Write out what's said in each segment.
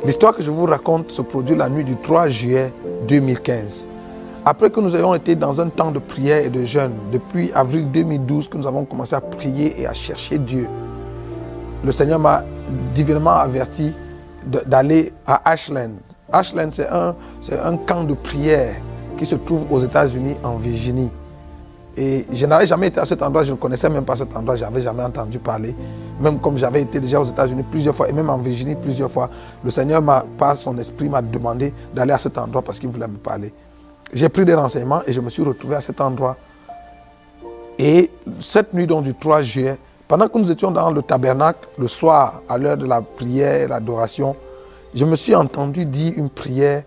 L'histoire que je vous raconte se produit la nuit du 3 juillet 2015. Après que nous ayons été dans un temps de prière et de jeûne, depuis avril 2012 que nous avons commencé à prier et à chercher Dieu, le Seigneur m'a divinement averti d'aller à Ashland. Ashland, c'est un camp de prière qui se trouve aux États-Unis, en Virginie. Et je n'avais jamais été à cet endroit, je ne connaissais même pas cet endroit, je n'avais jamais entendu parler. Même comme j'avais été déjà aux États-Unis plusieurs fois et même en Virginie plusieurs fois, le Seigneur, par son esprit, m'a demandé d'aller à cet endroit parce qu'il voulait me parler. J'ai pris des renseignements et je me suis retrouvé à cet endroit. Et cette nuit donc, du 3 juillet, pendant que nous étions dans le tabernacle, le soir, à l'heure de la prière et l'adoration, je me suis entendu dire une prière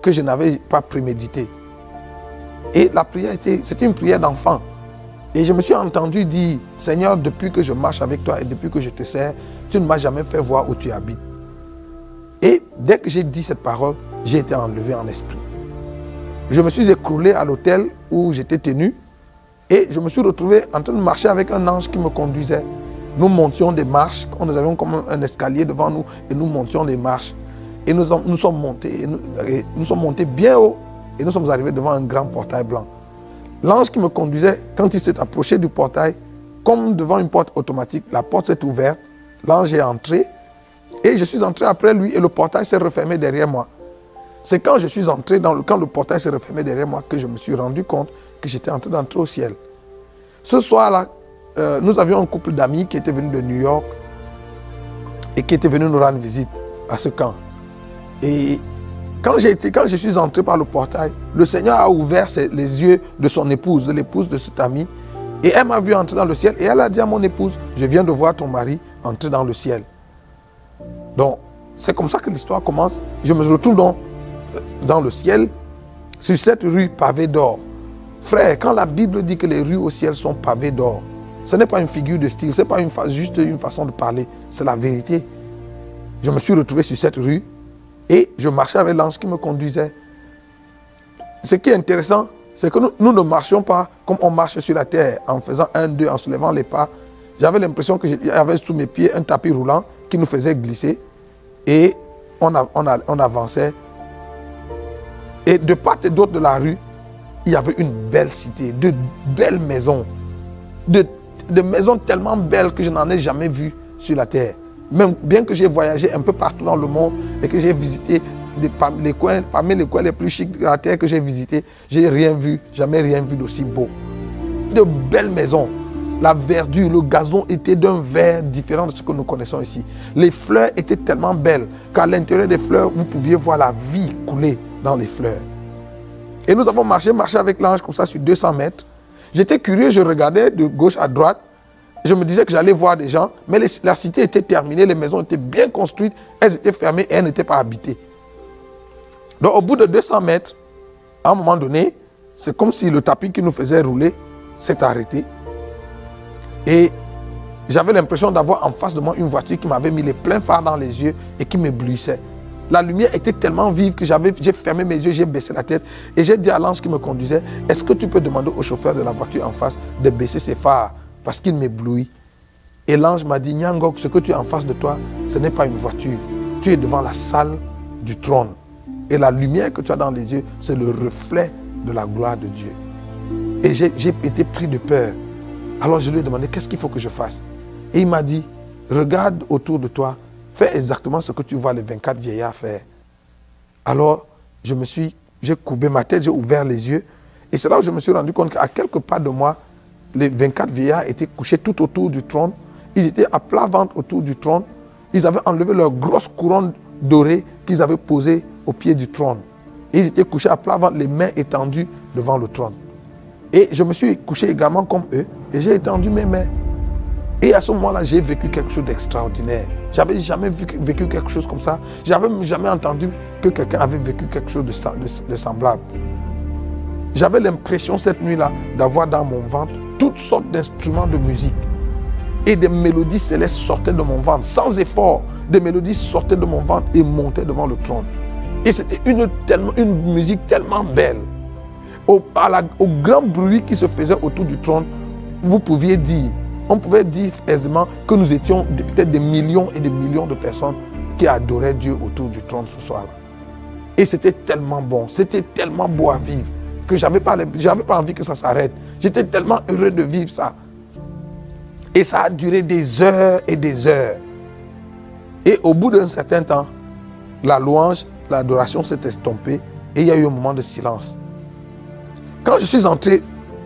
que je n'avais pas préméditée. Et la prière, c'était une prière d'enfant. Et je me suis entendu dire, Seigneur, depuis que je marche avec toi et depuis que je te sers, tu ne m'as jamais fait voir où tu habites. Et dès que j'ai dit cette parole, j'ai été enlevé en esprit. Je me suis écroulé à l'hôtel où j'étais tenu et je me suis retrouvé en train de marcher avec un ange qui me conduisait. Nous montions des marches, nous avions comme un escalier devant nous et nous montions des marches. Et nous sommes montés bien haut et nous sommes arrivés devant un grand portail blanc. L'ange qui me conduisait, quand il s'est approché du portail, comme devant une porte automatique, la porte s'est ouverte, l'ange est entré et je suis entré après lui et le portail s'est refermé derrière moi. C'est quand je suis entré, quand le portail s'est refermé derrière moi, que je me suis rendu compte que j'étais en train d'entrer au ciel. Ce soir-là, nous avions un couple d'amis qui était venu de New York et qui était venu nous rendre visite à ce camp. Et quand je suis entré par le portail, le Seigneur a ouvert les yeux de son épouse, de l'épouse de cet ami, et elle m'a vu entrer dans le ciel et elle a dit à mon épouse, je viens de voir ton mari entrer dans le ciel. Donc, c'est comme ça que l'histoire commence. Je me retrouve donc dans le ciel, sur cette rue pavée d'or. Frère, quand la Bible dit que les rues au ciel sont pavées d'or, ce n'est pas une figure de style, ce n'est pas juste une façon de parler, c'est la vérité. Je me suis retrouvé sur cette rue et je marchais avec l'ange qui me conduisait. Ce qui est intéressant, c'est que nous ne marchions pas comme on marche sur la terre, en faisant 1, 2, en soulevant les pas. J'avais l'impression qu'il y avait sous mes pieds un tapis roulant qui nous faisait glisser et on avançait. Et de part et d'autre de la rue, il y avait une belle cité, de belles maisons, de maisons tellement belles que je n'en ai jamais vues sur la terre. Même bien que j'ai voyagé un peu partout dans le monde et que j'ai visité parmi les coins les plus chics de la terre que j'ai visités, j'ai rien vu, jamais rien vu d'aussi beau. De belles maisons, la verdure, le gazon était d'un vert différent de ce que nous connaissons ici. Les fleurs étaient tellement belles qu'à l'intérieur des fleurs, vous pouviez voir la vie couler dans les fleurs. Et nous avons marché avec l'ange comme ça sur 200 mètres. J'étais curieux, je regardais de gauche à droite. Je me disais que j'allais voir des gens, mais la cité était terminée, les maisons étaient bien construites, elles étaient fermées et elles n'étaient pas habitées. Donc au bout de 200 mètres, à un moment donné, c'est comme si le tapis qui nous faisait rouler s'est arrêté. Et j'avais l'impression d'avoir en face de moi une voiture qui m'avait mis les pleins phares dans les yeux et qui m'éblouissait. La lumière était tellement vive que j'ai fermé mes yeux, j'ai baissé la tête et j'ai dit à l'ange qui me conduisait, est-ce que tu peux demander au chauffeur de la voiture en face de baisser ses phares parce qu'il m'éblouit. Et l'ange m'a dit, Nyangok, ce que tu as en face de toi, ce n'est pas une voiture. Tu es devant la salle du trône. Et la lumière que tu as dans les yeux, c'est le reflet de la gloire de Dieu. Et j'ai été pris de peur. Alors je lui ai demandé, qu'est-ce qu'il faut que je fasse? Et il m'a dit, regarde autour de toi, fais exactement ce que tu vois les 24 vieillards faire. Alors, j'ai courbé ma tête, j'ai ouvert les yeux. Et c'est là où je me suis rendu compte qu'à quelques pas de moi, les 24 vieillards étaient couchés tout autour du trône. Ils étaient à plat ventre autour du trône. Ils avaient enlevé leur grosse couronne dorée qu'ils avaient posée au pied du trône. Et ils étaient couchés à plat ventre, les mains étendues devant le trône. Et je me suis couché également comme eux et j'ai étendu mes mains. Et à ce moment-là, j'ai vécu quelque chose d'extraordinaire. J'avais jamais vécu quelque chose comme ça. J'avais jamais entendu que quelqu'un avait vécu quelque chose de semblable. J'avais l'impression cette nuit-là d'avoir dans mon ventre toutes sortes d'instruments de musique. Et des mélodies célestes sortaient de mon ventre. Sans effort, des mélodies sortaient de mon ventre et montaient devant le trône. Et c'était une musique tellement belle. Au grand bruit qui se faisait autour du trône, on pouvait dire aisément que nous étions peut-être des millions et des millions de personnes qui adoraient Dieu autour du trône ce soir-là. Et c'était tellement bon, c'était tellement beau à vivre que je n'avais pas envie que ça s'arrête. J'étais tellement heureux de vivre ça. Et ça a duré des heures et des heures. Et au bout d'un certain temps, la louange, l'adoration s'est estompée et il y a eu un moment de silence. Quand je suis entré,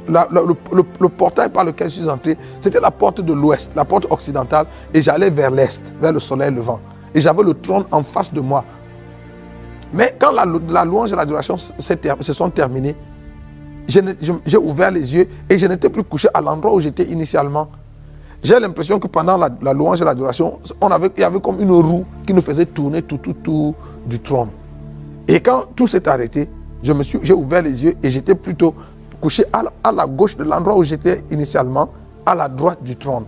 le portail par lequel je suis entré, c'était la porte de l'ouest, la porte occidentale, et j'allais vers l'est, vers le soleil levant. Et j'avais le trône en face de moi. Mais quand la louange et l'adoration se sont terminées, j'ai ouvert les yeux et je n'étais plus couché à l'endroit où j'étais initialement. J'ai l'impression que pendant la louange et l'adoration, il y avait comme une roue qui nous faisait tourner tout du trône. Et quand tout s'est arrêté, j'ai ouvert les yeux et j'étais plutôt couché à la gauche de l'endroit où j'étais initialement, à la droite du trône.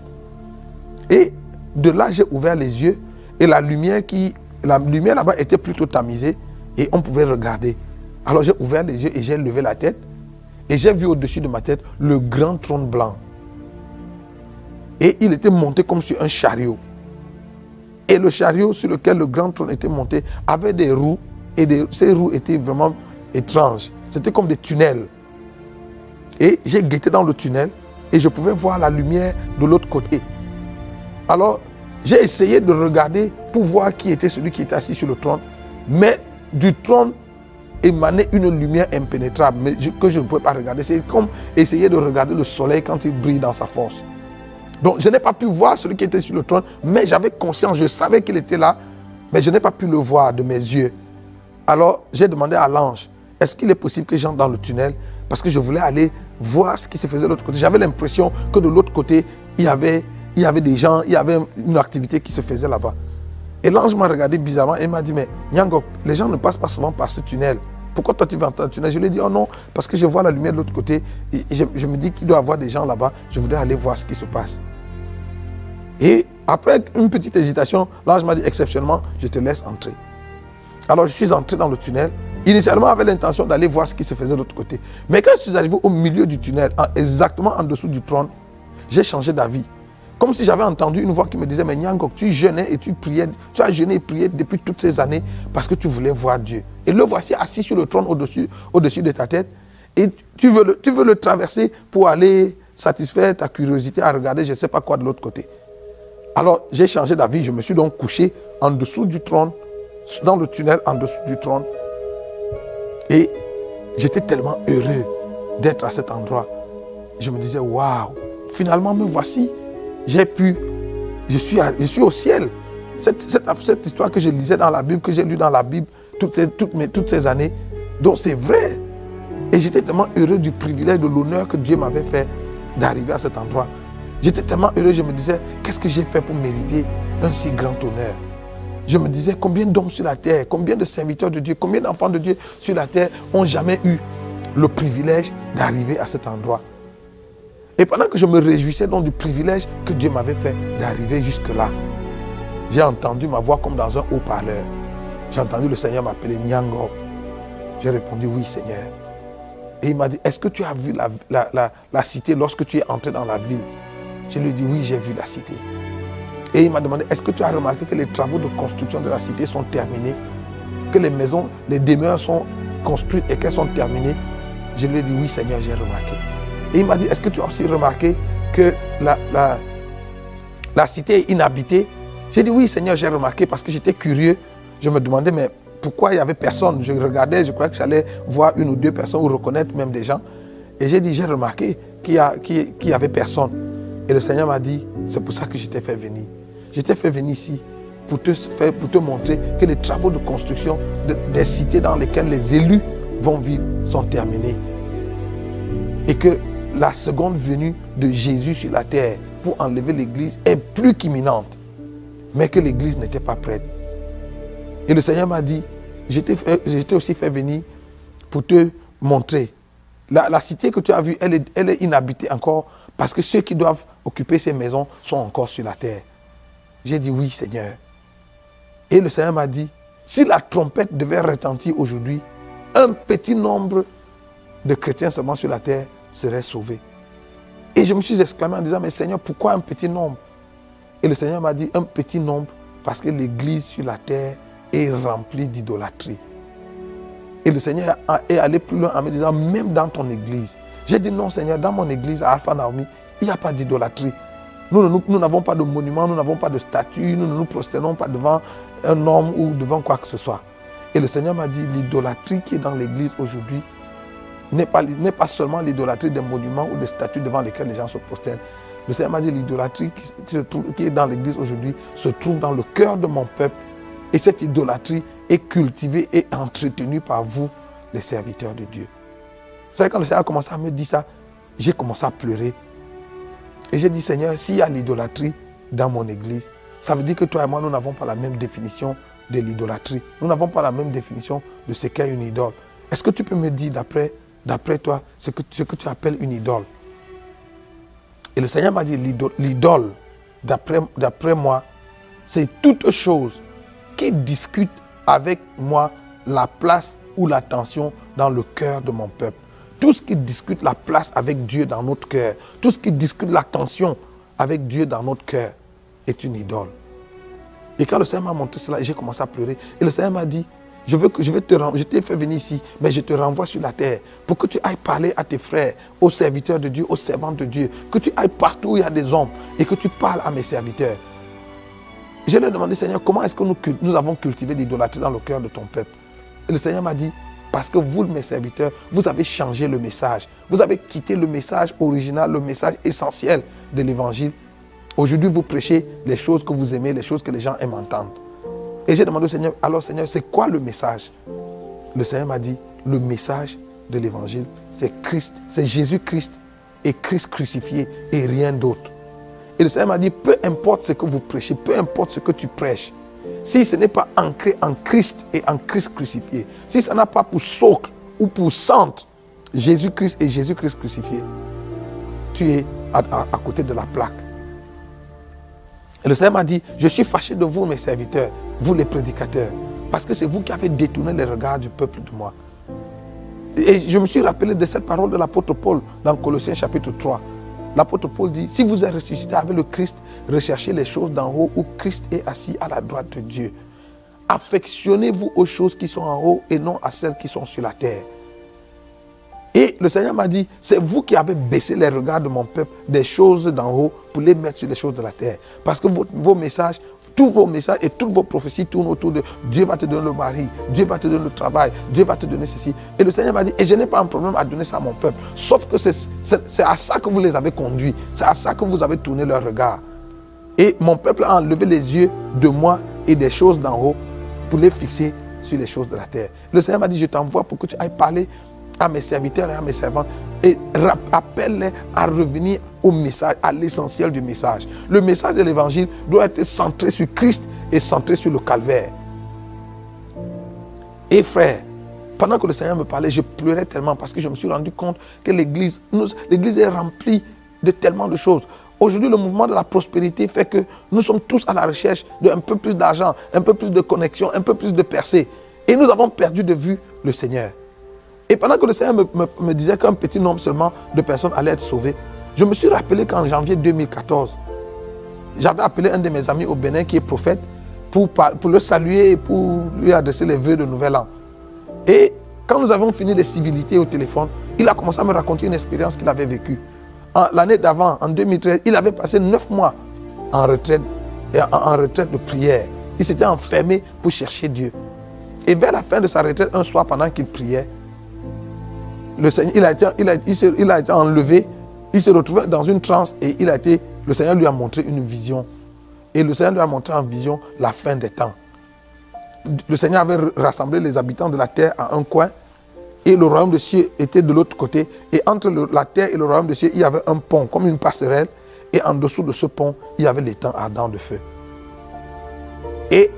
Et de là, j'ai ouvert les yeux et la lumière là-bas était plutôt tamisée et on pouvait regarder. Alors j'ai ouvert les yeux et j'ai levé la tête et j'ai vu au-dessus de ma tête le grand trône blanc. Et il était monté comme sur un chariot. Et le chariot sur lequel le grand trône était monté avait des roues. Et ces roues étaient vraiment étranges. C'était comme des tunnels. Et j'ai guetté dans le tunnel et je pouvais voir la lumière de l'autre côté. Alors, j'ai essayé de regarder pour voir qui était celui qui était assis sur le trône. Mais du trône émanait une lumière impénétrable que je ne pouvais pas regarder. C'est comme essayer de regarder le soleil quand il brille dans sa force. Donc, je n'ai pas pu voir celui qui était sur le trône, mais j'avais conscience, je savais qu'il était là, mais je n'ai pas pu le voir de mes yeux. Alors, j'ai demandé à l'ange, est-ce qu'il est possible que j'entre dans le tunnel? Parce que je voulais aller voir ce qui se faisait de l'autre côté. J'avais l'impression que de l'autre côté, il y avait des gens, il y avait une activité qui se faisait là-bas. Et l'ange m'a regardé bizarrement et il m'a dit, mais Nyangok, les gens ne passent pas souvent par ce tunnel. Pourquoi toi tu vas entrer dans le tunnel? Je lui ai dit, oh non, parce que je vois la lumière de l'autre côté. Et je me dis qu'il doit y avoir des gens là-bas. Je voudrais aller voir ce qui se passe. Et après une petite hésitation, l'ange m'a dit, exceptionnellement, je te laisse entrer. Alors je suis entré dans le tunnel. Initialement, j'avais l'intention d'aller voir ce qui se faisait de l'autre côté. Mais quand je suis arrivé au milieu du tunnel, exactement en dessous du trône, j'ai changé d'avis. Comme si j'avais entendu une voix qui me disait, mais Nyangok, tu jeûnais et tu priais, tu as jeûné et prié depuis toutes ces années parce que tu voulais voir Dieu. Et le voici assis sur le trône au-dessus de ta tête. Et tu veux le traverser pour aller satisfaire ta curiosité à regarder je ne sais pas quoi de l'autre côté. Alors j'ai changé d'avis, je me suis donc couché en dessous du trône, dans le tunnel en dessous du trône. Et j'étais tellement heureux d'être à cet endroit. Je me disais, waouh, finalement me voici. Je suis au ciel. Cette histoire que je lisais dans la Bible, que j'ai lue dans la Bible toutes ces années, donc c'est vrai. Et j'étais tellement heureux du privilège, de l'honneur que Dieu m'avait fait d'arriver à cet endroit. J'étais tellement heureux, je me disais, qu'est-ce que j'ai fait pour mériter un si grand honneur? Je me disais, combien d'hommes sur la terre, combien de serviteurs de Dieu, combien d'enfants de Dieu sur la terre n'ont jamais eu le privilège d'arriver à cet endroit? Et pendant que je me réjouissais donc du privilège que Dieu m'avait fait d'arriver jusque-là, j'ai entendu ma voix comme dans un haut-parleur. J'ai entendu le Seigneur m'appeler Nyangok. J'ai répondu, oui Seigneur. Et il m'a dit, est-ce que tu as vu la cité lorsque tu es entré dans la ville? Je lui ai dit, oui, j'ai vu la cité. Et il m'a demandé, est-ce que tu as remarqué que les travaux de construction de la cité sont terminés? Que les maisons, les demeures sont construites et qu'elles sont terminées? Je lui ai dit, oui Seigneur, j'ai remarqué. Et il m'a dit, est-ce que tu as aussi remarqué que la cité est inhabitée? J'ai dit, oui Seigneur, j'ai remarqué parce que j'étais curieux. Je me demandais, mais pourquoi il n'y avait personne? Je regardais, je croyais que j'allais voir une ou deux personnes ou reconnaître même des gens. Et j'ai dit, j'ai remarqué qu'il n'y avait personne. Et le Seigneur m'a dit, c'est pour ça que je t'ai fait venir. Je t'ai fait venir ici pour te montrer que les travaux de construction des cités dans lesquelles les élus vont vivre sont terminés. Et que la seconde venue de Jésus sur la terre pour enlever l'église est plus qu'imminente. Mais que l'église n'était pas prête. Et le Seigneur m'a dit, je t'ai aussi fait venir pour te montrer. La cité que tu as vue, elle est inhabitée encore parce que ceux qui doivent occuper ces maisons sont encore sur la terre. J'ai dit oui Seigneur. Et le Seigneur m'a dit, si la trompette devait retentir aujourd'hui, un petit nombre de chrétiens seulement sur la terre seraient sauvés. Et je me suis exclamé en disant, mais Seigneur, pourquoi un petit nombre? Et le Seigneur m'a dit, un petit nombre Parce que l'église sur la terre est remplie d'idolâtrie. Et le Seigneur est allé plus loin en me disant, même dans ton église. J'ai dit non Seigneur, dans mon église à Alpha Naomi, il n'y a pas d'idolâtrie. Nous n'avons pas de monument, nous n'avons pas de statue, nous ne nous prosternons pas devant un homme ou devant quoi que ce soit. Et le Seigneur m'a dit, l'idolâtrie qui est dans l'église aujourd'hui n'est pas seulement l'idolâtrie des monuments ou des statues devant lesquelles les gens se prosternent. Le Seigneur m'a dit, l'idolâtrie qui est dans l'église aujourd'hui se trouve dans le cœur de mon peuple. Et cette idolâtrie est cultivée et entretenue par vous, les serviteurs de Dieu. Vous savez, quand le Seigneur a commencé à me dire ça, j'ai commencé à pleurer. Et j'ai dit, Seigneur, s'il y a l'idolâtrie dans mon église, ça veut dire que toi et moi, nous n'avons pas la même définition de l'idolâtrie. Nous n'avons pas la même définition de ce qu'est une idole. Est-ce que tu peux me dire, d'après toi, ce que tu appelles une idole? Et le Seigneur m'a dit, l'idole, d'après moi, c'est toute chose qui discute avec moi la place ou l'attention dans le cœur de mon peuple. Tout ce qui discute la place avec Dieu dans notre cœur, tout ce qui discute l'attention avec Dieu dans notre cœur est une idole. Et quand le Seigneur m'a montré cela, j'ai commencé à pleurer. Et le Seigneur m'a dit, je t'ai fait venir ici, mais je te renvoie sur la terre pour que tu ailles parler à tes frères, aux serviteurs de Dieu, aux servantes de Dieu, que tu ailles partout où il y a des hommes et que tu parles à mes serviteurs. Je lui ai demandé, Seigneur, comment est-ce que nous avons cultivé l'idolâtrie dans le cœur de ton peuple? Et le Seigneur m'a dit, parce que vous, mes serviteurs, vous avez changé le message. Vous avez quitté le message original, le message essentiel de l'évangile. Aujourd'hui, vous prêchez les choses que vous aimez, les choses que les gens aiment entendre. Et j'ai demandé au Seigneur, alors Seigneur, c'est quoi le message? Le Seigneur m'a dit, le message de l'évangile, c'est Christ, c'est Jésus-Christ et Christ crucifié et rien d'autre. Et le Seigneur m'a dit, peu importe ce que vous prêchez, peu importe ce que tu prêches, si ce n'est pas ancré en Christ et en Christ crucifié, si ça n'a pas pour socle ou pour centre Jésus-Christ et Jésus-Christ crucifié, tu es à côté de la plaque. Et le Seigneur m'a dit, je suis fâché de vous, mes serviteurs, vous les prédicateurs, parce que c'est vous qui avez détourné les regards du peuple de moi. Et je me suis rappelé de cette parole de l'apôtre Paul dans Colossiens chapitre 3. L'apôtre Paul dit, si vous êtes ressuscité avec le Christ, recherchez les choses d'en haut où Christ est assis à la droite de Dieu. Affectionnez-vous aux choses qui sont en haut et non à celles qui sont sur la terre. Et le Seigneur m'a dit, c'est vous qui avez baissé les regards de mon peuple des choses d'en haut pour les mettre sur les choses de la terre. Parce que vos messages, tous vos messages et toutes vos prophéties tournent autour de Dieu va te donner le mari, Dieu va te donner le travail, Dieu va te donner ceci. Et le Seigneur m'a dit, et je n'ai pas un problème à donner ça à mon peuple. Sauf que c'est à ça que vous les avez conduits. C'est à ça que vous avez tourné leur regard. Et mon peuple a enlevé les yeux de moi et des choses d'en haut pour les fixer sur les choses de la terre. Le Seigneur m'a dit, je t'envoie pour que tu ailles parler à mes serviteurs et à mes servantes et appelle-les à revenir au message, à l'essentiel du message. Le message de l'évangile doit être centré sur Christ et centré sur le calvaire. Et frère, pendant que le Seigneur me parlait, je pleurais tellement parce que je me suis rendu compte que l'église est remplie de tellement de choses. Aujourd'hui, le mouvement de la prospérité fait que nous sommes tous à la recherche d'un peu plus d'argent, un peu plus de connexion, un peu plus de percée. Et nous avons perdu de vue le Seigneur. Et pendant que le Seigneur me disait qu'un petit nombre seulement de personnes allaient être sauvées, je me suis rappelé qu'en janvier 2014, j'avais appelé un de mes amis au Bénin qui est prophète pour le saluer et pour lui adresser les vœux de nouvel an. Et quand nous avons fini les civilités au téléphone, il a commencé à me raconter une expérience qu'il avait vécue. L'année d'avant, en 2013, il avait passé 9 mois en retraite de prière. Il s'était enfermé pour chercher Dieu. Et vers la fin de sa retraite, un soir pendant qu'il priait, le Seigneur, il a été enlevé, il se retrouvait dans une transe et le Seigneur lui a montré une vision. Et le Seigneur lui a montré en vision la fin des temps. Le Seigneur avait rassemblé les habitants de la terre à un coin et le royaume des cieux était de l'autre côté. Et entre la terre et le royaume des cieux, il y avait un pont, comme une passerelle. Et en dessous de ce pont, il y avait l'étang ardent de feu. Et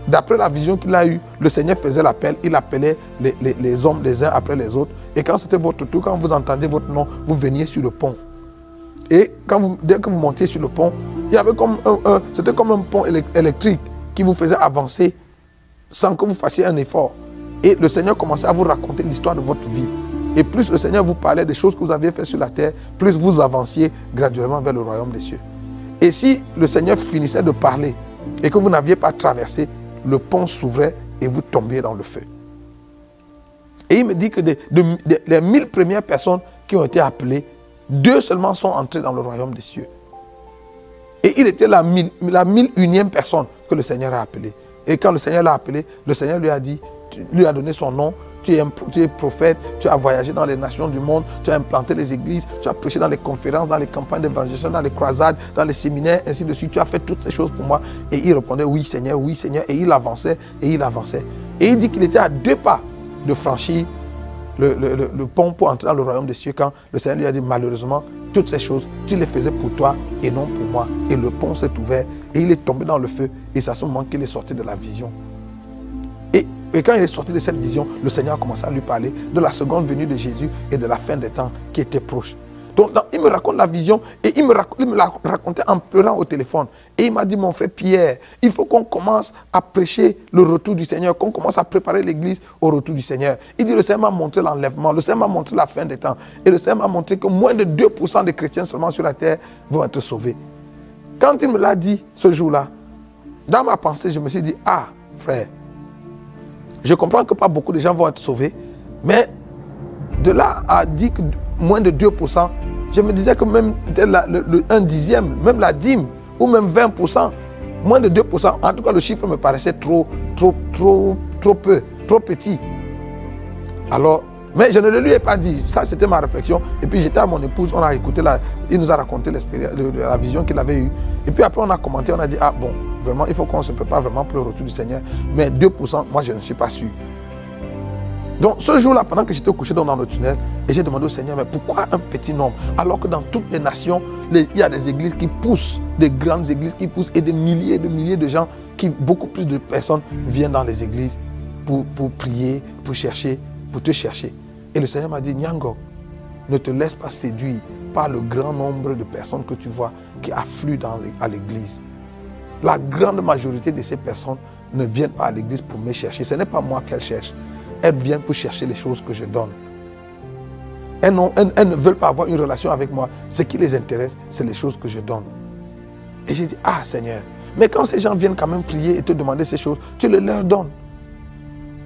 d'après la vision qu'il a eue, le Seigneur faisait l'appel, il appelait les hommes les uns après les autres. Et quand c'était votre tour, quand vous entendiez votre nom, vous veniez sur le pont. Et dès que vous montiez sur le pont, il y avait c'était comme un pont électrique qui vous faisait avancer sans que vous fassiez un effort. Et le Seigneur commençait à vous raconter l'histoire de votre vie. Et plus le Seigneur vous parlait des choses que vous aviez faites sur la terre, plus vous avanciez graduellement vers le royaume des cieux. Et si le Seigneur finissait de parler et que vous n'aviez pas traversé, le pont s'ouvrait et vous tombiez dans le feu. Et il me dit que les 1000 premières personnes qui ont été appelées, 2 seulement sont entrées dans le royaume des cieux. Et il était la 1001e personne que le Seigneur a appelée. Et quand le Seigneur l'a appelé, le Seigneur lui a dit, lui a donné son nom, tu es prophète, tu as voyagé dans les nations du monde, tu as implanté les églises, tu as prêché dans les conférences, dans les campagnes d'évangélisation, dans les croisades, dans les séminaires, ainsi de suite. Tu as fait toutes ces choses pour moi. Et il répondait, oui Seigneur, oui Seigneur. Et il avançait, et il avançait. Et il dit qu'il était à 2 pas de franchir le pont pour entrer dans le royaume des cieux quand le Seigneur lui a dit, malheureusement, toutes ces choses, tu les faisais pour toi et non pour moi. Et le pont s'est ouvert et il est tombé dans le feu. Et c'est à ce moment qu'il est sorti de la vision. Et quand il est sorti de cette vision, le Seigneur a commencé à lui parler de la seconde venue de Jésus et de la fin des temps qui était proche. Donc, il me raconte la vision et il me l'a raconté en pleurant au téléphone. Et il m'a dit, mon frère Pierre, il faut qu'on commence à prêcher le retour du Seigneur, qu'on commence à préparer l'église au retour du Seigneur. Il dit, le Seigneur m'a montré l'enlèvement, le Seigneur m'a montré la fin des temps. Et le Seigneur m'a montré que moins de 2% des chrétiens seulement sur la terre vont être sauvés. Quand il me l'a dit ce jour-là, dans ma pensée, je me suis dit, ah, frère, je comprends que pas beaucoup de gens vont être sauvés, mais de là à dire que moins de 2%, je me disais que même peut-être un dixième, même la dîme, ou même 20%, moins de 2%, en tout cas le chiffre me paraissait trop peu, trop petit. Alors, mais je ne le lui ai pas dit, ça c'était ma réflexion. Et puis j'étais à mon épouse, on a écouté, il nous a raconté la vision qu'il avait eue. Et puis après on a commenté, on a dit, ah bon, vraiment, il faut qu'on se prépare vraiment pour le retour du Seigneur. Mais 2%, moi je ne suis pas sûr. Donc ce jour-là, pendant que j'étais couché dans le tunnel, et j'ai demandé au Seigneur, mais pourquoi un petit nombre? Alors que dans toutes les nations, il y a des églises qui poussent, des grandes églises qui poussent, et des milliers de gens, beaucoup plus de personnes viennent dans les églises pour prier, pour chercher, pour te chercher. Et le Seigneur m'a dit, Nyango, ne te laisse pas séduire par le grand nombre de personnes que tu vois qui affluent à l'église. La grande majorité de ces personnes ne viennent pas à l'église pour me chercher. Ce n'est pas moi qu'elles cherchent. Elles viennent pour chercher les choses que je donne. Elles ne veulent pas avoir une relation avec moi. Ce qui les intéresse, c'est les choses que je donne. Et j'ai dit, ah Seigneur, mais quand ces gens viennent quand même prier et te demander ces choses, tu les leur donnes.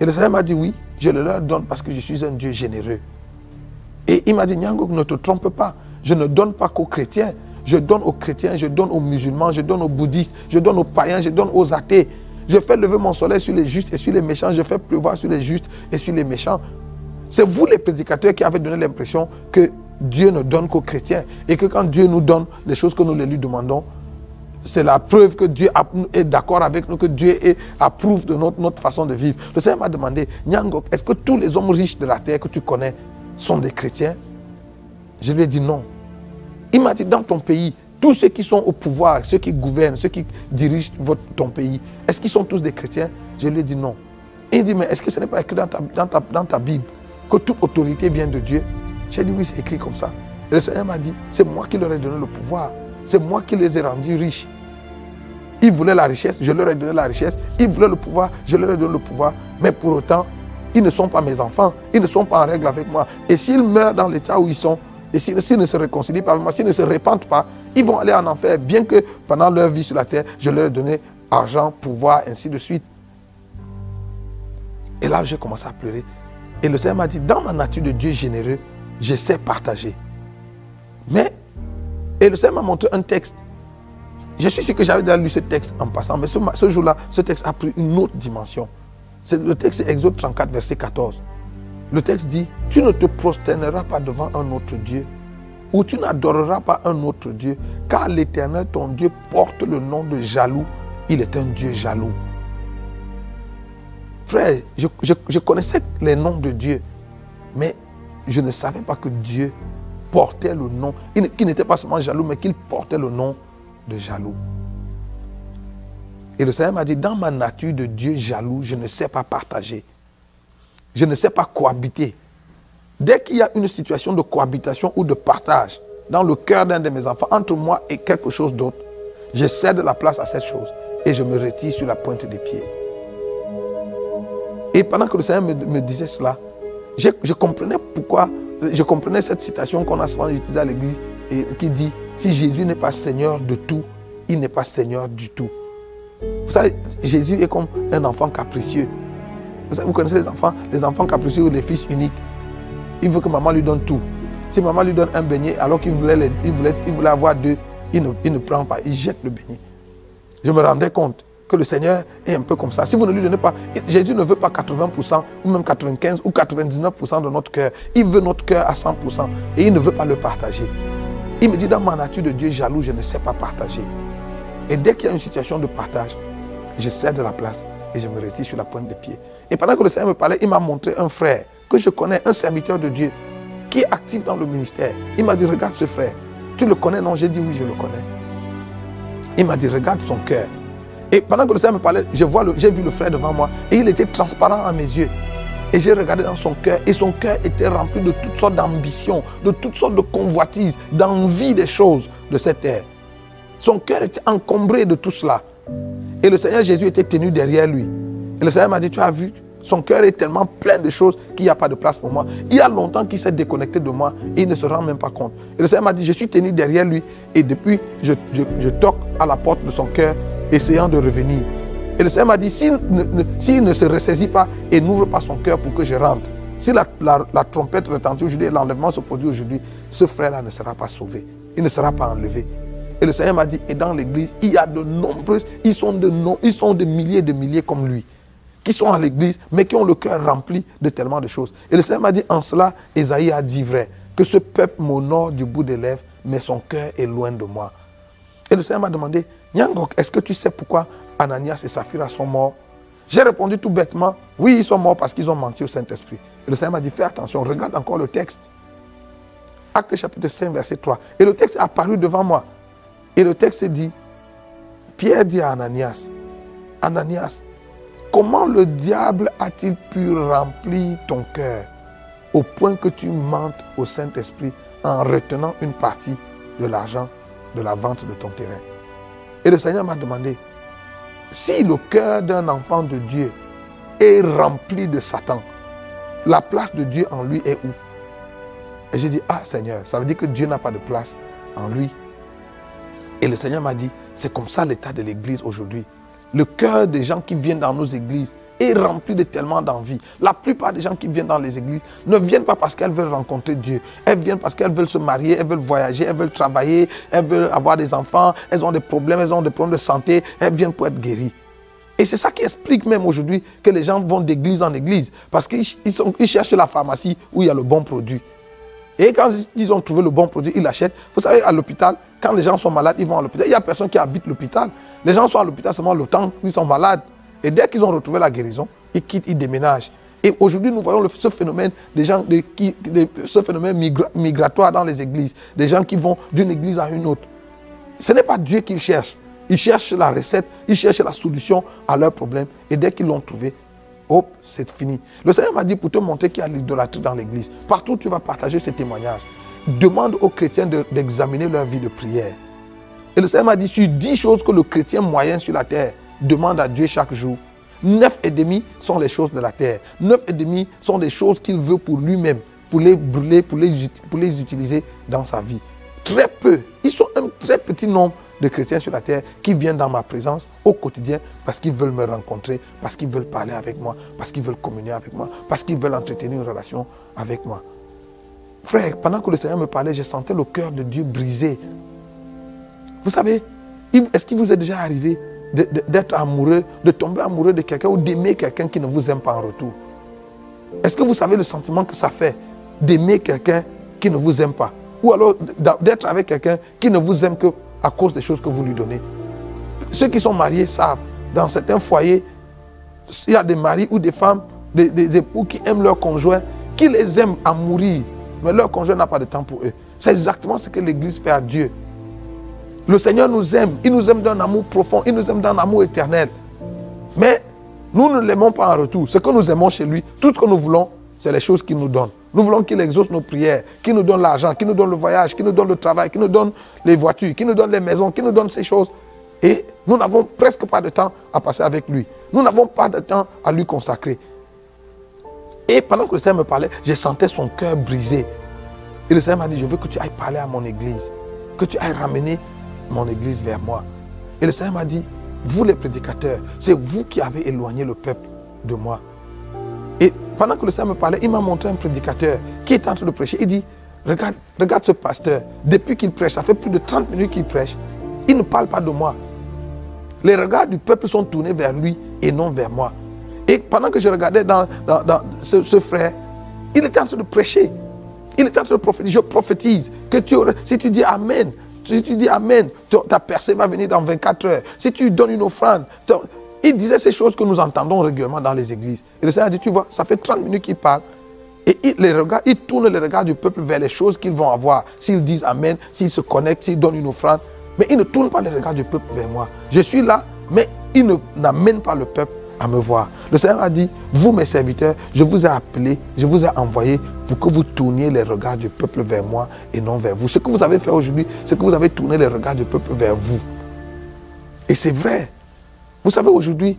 Et le Seigneur m'a dit, oui, je les leur donne parce que je suis un Dieu généreux. Et il m'a dit, Nyango, ne te trompe pas. Je ne donne pas qu'aux chrétiens. Je donne aux chrétiens, je donne aux musulmans, je donne aux bouddhistes, je donne aux païens, je donne aux athées. Je fais lever mon soleil sur les justes et sur les méchants. Je fais pleuvoir sur les justes et sur les méchants. C'est vous les prédicateurs qui avez donné l'impression que Dieu ne donne qu'aux chrétiens. Et que quand Dieu nous donne les choses que nous lui demandons, c'est la preuve que Dieu est d'accord avec nous, que Dieu approuve de notre façon de vivre. Le Seigneur m'a demandé, Nyango, est-ce que tous les hommes riches de la terre que tu connais sont des chrétiens? Je lui ai dit non. Il m'a dit, dans ton pays, tous ceux qui sont au pouvoir, ceux qui gouvernent, ceux qui dirigent ton pays, est-ce qu'ils sont tous des chrétiens? Je lui ai dit non. Et il dit, mais est-ce que ce n'est pas écrit dans ta Bible que toute autorité vient de Dieu? J'ai dit, oui, c'est écrit comme ça. Et le Seigneur m'a dit, c'est moi qui leur ai donné le pouvoir. C'est moi qui les ai rendus riches. Ils voulaient la richesse, je leur ai donné la richesse. Ils voulaient le pouvoir, je leur ai donné le pouvoir. Mais pour autant, ils ne sont pas mes enfants. Ils ne sont pas en règle avec moi. Et s'ils meurent dans l'état où ils sont, et s'ils ne se réconcilient pas avec moi, s'ils ne se repentent pas, ils vont aller en enfer, bien que pendant leur vie sur la terre, je leur ai donné argent, pouvoir, ainsi de suite. Et là, j'ai commencé à pleurer. Et le Seigneur m'a dit, dans ma nature de Dieu généreux, je sais partager. Et le Seigneur m'a montré un texte. Je suis sûr que j'avais déjà lu ce texte en passant, mais ce jour-là, ce texte a pris une autre dimension. Le texte, c'est Exode 34, verset 14. Le texte dit, tu ne te prosterneras pas devant un autre Dieu, ou tu n'adoreras pas un autre Dieu, car l'Éternel, ton Dieu, porte le nom de jaloux. Il est un Dieu jaloux. Frère, je connaissais les noms de Dieu, mais je ne savais pas que Dieu portait le nom, qu'il n'était pas seulement jaloux, mais qu'il portait le nom de jaloux. Et le Seigneur m'a dit, dans ma nature de Dieu jaloux, je ne sais pas partager. Je ne sais pas cohabiter. Dès qu'il y a une situation de cohabitation ou de partage dans le cœur d'un de mes enfants, entre moi et quelque chose d'autre, je cède la place à cette chose et je me retire sur la pointe des pieds. Et pendant que le Seigneur me disait cela, je comprenais pourquoi, je comprenais cette citation qu'on a souvent utilisée à l'église et qui dit, si Jésus n'est pas Seigneur de tout, il n'est pas Seigneur du tout. Vous savez, Jésus est comme un enfant capricieux. Vous connaissez les enfants capricieux ou les fils uniques. Il veut que maman lui donne tout. Si maman lui donne un beignet alors qu'il voulait avoir deux, il ne prend pas, il jette le beignet. Je me rendais compte que le Seigneur est un peu comme ça. Si vous ne lui donnez pas, Jésus ne veut pas 80% ou même 95% ou 99% de notre cœur. Il veut notre cœur à 100% et il ne veut pas le partager. Il me dit, dans ma nature de Dieu jaloux, je ne sais pas partager. Et dès qu'il y a une situation de partage, je cède la place et je me retire sur la pointe des pieds. Et pendant que le Seigneur me parlait, il m'a montré un frère que je connais, un serviteur de Dieu, qui est actif dans le ministère. Il m'a dit, regarde ce frère. Tu le connais? Non, j'ai dit oui, je le connais. Il m'a dit, regarde son cœur. Et pendant que le Seigneur me parlait, j'ai vu le frère devant moi et il était transparent à mes yeux. Et j'ai regardé dans son cœur et son cœur était rempli de toutes sortes d'ambitions, de toutes sortes de convoitises, d'envie des choses de cette terre. Son cœur était encombré de tout cela. Et le Seigneur Jésus était tenu derrière lui. Et le Seigneur m'a dit, tu as vu, son cœur est tellement plein de choses qu'il n'y a pas de place pour moi. Il y a longtemps qu'il s'est déconnecté de moi et il ne se rend même pas compte. Et le Seigneur m'a dit, je suis tenu derrière lui et depuis, je toque à la porte de son cœur, essayant de revenir. Et le Seigneur m'a dit, s'il ne se ressaisit pas et n'ouvre pas son cœur pour que je rentre, si la trompette retentit aujourd'hui et l'enlèvement se produit aujourd'hui, ce frère-là ne sera pas sauvé. Il ne sera pas enlevé. Et le Seigneur m'a dit, et dans l'église, il y a de nombreuses, ils sont de milliers comme lui, qui sont à l'église, mais qui ont le cœur rempli de tellement de choses. Et le Seigneur m'a dit, en cela, Ésaïe a dit vrai, que ce peuple m'honore du bout des lèvres, mais son cœur est loin de moi. Et le Seigneur m'a demandé, Nyangok, est-ce que tu sais pourquoi Ananias et Saphira sont morts? J'ai répondu tout bêtement, oui, ils sont morts parce qu'ils ont menti au Saint-Esprit. Et le Seigneur m'a dit, fais attention, regarde encore le texte. Actes chapitre 5, verset 3. Et le texte est apparu devant moi. Et le texte dit, Pierre dit à Ananias, Ananias, comment le diable a-t-il pu remplir ton cœur au point que tu mentes au Saint-Esprit en retenant une partie de l'argent de la vente de ton terrain? Et le Seigneur m'a demandé, si le cœur d'un enfant de Dieu est rempli de Satan, la place de Dieu en lui est où? Et j'ai dit, ah Seigneur, ça veut dire que Dieu n'a pas de place en lui. Et le Seigneur m'a dit, c'est comme ça l'état de l'église aujourd'hui. Le cœur des gens qui viennent dans nos églises est rempli de tellement d'envie. La plupart des gens qui viennent dans les églises ne viennent pas parce qu'elles veulent rencontrer Dieu. Elles viennent parce qu'elles veulent se marier, elles veulent voyager, elles veulent travailler, elles veulent avoir des enfants, elles ont des problèmes de santé, elles viennent pour être guéries. Et c'est ça qui explique même aujourd'hui que les gens vont d'église en église. Parce qu'ils cherchent la pharmacie où il y a le bon produit. Et quand ils ont trouvé le bon produit, ils l'achètent. Vous savez, à l'hôpital, quand les gens sont malades, ils vont à l'hôpital. Il n'y a personne qui habite l'hôpital. Les gens sont à l'hôpital seulement le temps qu'ils sont malades. Et dès qu'ils ont retrouvé la guérison, ils quittent, ils déménagent. Et aujourd'hui, nous voyons ce phénomène, ce phénomène migratoire dans les églises. Des gens qui vont d'une église à une autre. Ce n'est pas Dieu qu'ils cherchent. Ils cherchent la recette, ils cherchent la solution à leurs problèmes. Et dès qu'ils l'ont trouvé, hop, c'est fini. Le Seigneur m'a dit pour te montrer qu'il y a l'idolâtrie dans l'église. Partout où tu vas partager ces témoignages, demande aux chrétiens d'examiner leur vie de prière. Et le Seigneur m'a dit, sur 10 choses que le chrétien moyen sur la terre demande à Dieu chaque jour, 9,5 sont les choses de la terre. 9,5 sont des choses qu'il veut pour lui-même, pour les brûler, pour les utiliser dans sa vie. Très peu, ils sont un très petit nombre de chrétiens sur la terre qui viennent dans ma présence au quotidien parce qu'ils veulent me rencontrer, parce qu'ils veulent parler avec moi, parce qu'ils veulent communier avec moi, parce qu'ils veulent entretenir une relation avec moi. Frère, pendant que le Seigneur me parlait, je sentais le cœur de Dieu brisé. Vous savez, est-ce qu'il vous est déjà arrivé d'être amoureux, de tomber amoureux de quelqu'un ou d'aimer quelqu'un qui ne vous aime pas en retour? Est-ce que vous savez le sentiment que ça fait d'aimer quelqu'un qui ne vous aime pas? Ou alors d'être avec quelqu'un qui ne vous aime que à cause des choses que vous lui donnez? Ceux qui sont mariés savent, dans certains foyers, il y a des maris ou des femmes, des époux qui aiment leur conjoint, qui les aiment à mourir, mais leur conjoint n'a pas de temps pour eux. C'est exactement ce que l'Église fait à Dieu. Le Seigneur nous aime, il nous aime d'un amour profond, il nous aime d'un amour éternel. Mais nous ne l'aimons pas en retour. Ce que nous aimons chez lui, tout ce que nous voulons, c'est les choses qu'il nous donne. Nous voulons qu'il exauce nos prières, qu'il nous donne l'argent, qu'il nous donne le voyage, qu'il nous donne le travail, qu'il nous donne les voitures, qu'il nous donne les maisons, qu'il nous donne ces choses. Et nous n'avons presque pas de temps à passer avec lui. Nous n'avons pas de temps à lui consacrer. Et pendant que le Seigneur me parlait, je sentais son cœur brisé. Et le Seigneur m'a dit, je veux que tu ailles parler à mon église, que tu ailles ramener mon église vers moi. Et le Seigneur m'a dit, vous les prédicateurs, c'est vous qui avez éloigné le peuple de moi. Et pendant que le Seigneur me parlait, il m'a montré un prédicateur qui est en train de prêcher. Il dit, regarde ce pasteur, depuis qu'il prêche, ça fait plus de 30 minutes qu'il prêche, il ne parle pas de moi. Les regards du peuple sont tournés vers lui et non vers moi. Et pendant que je regardais dans ce frère, il était en train de prêcher. Il était en train de prophétiser. Je prophétise que si tu dis Amen, ta percée va venir dans 24 heures. Si tu donnes une offrande, il disait ces choses que nous entendons régulièrement dans les églises. Et le Seigneur a dit, tu vois, ça fait 30 minutes qu'il parle. Et il tourne les regards du peuple vers les choses qu'ils vont avoir. S'ils disent Amen, s'ils se connectent, s'ils donnent une offrande. Mais il ne tourne pas les regards du peuple vers moi. Je suis là, mais il n'amène pas le peuple à me voir. Le Seigneur a dit, vous mes serviteurs, je vous ai appelés, je vous ai envoyés pour que vous tourniez les regards du peuple vers moi et non vers vous. Ce que vous avez fait aujourd'hui, c'est que vous avez tourné les regards du peuple vers vous. Et c'est vrai. Vous savez, aujourd'hui,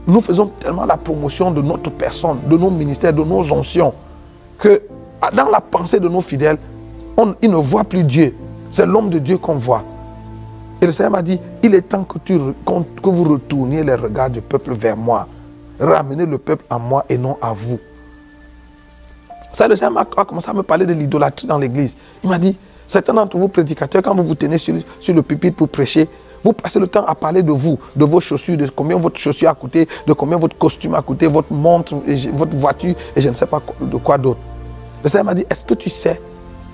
nous faisons tellement la promotion de notre personne, de nos ministères, de nos onctions, que dans la pensée de nos fidèles, ils ne voient plus Dieu. C'est l'homme de Dieu qu'on voit. Et le Seigneur m'a dit, il est temps que vous retourniez les regards du peuple vers moi. Ramenez le peuple à moi et non à vous. Ça, le Seigneur a commencé à me parler de l'idolâtrie dans l'église. Il m'a dit, certains d'entre vous prédicateurs, quand vous vous tenez sur le pupitre pour prêcher, vous passez le temps à parler de vous, de vos chaussures, de combien votre chaussure a coûté, de combien votre costume a coûté, votre montre, votre voiture et je ne sais pas de quoi d'autre. Le Seigneur m'a dit, est-ce que tu sais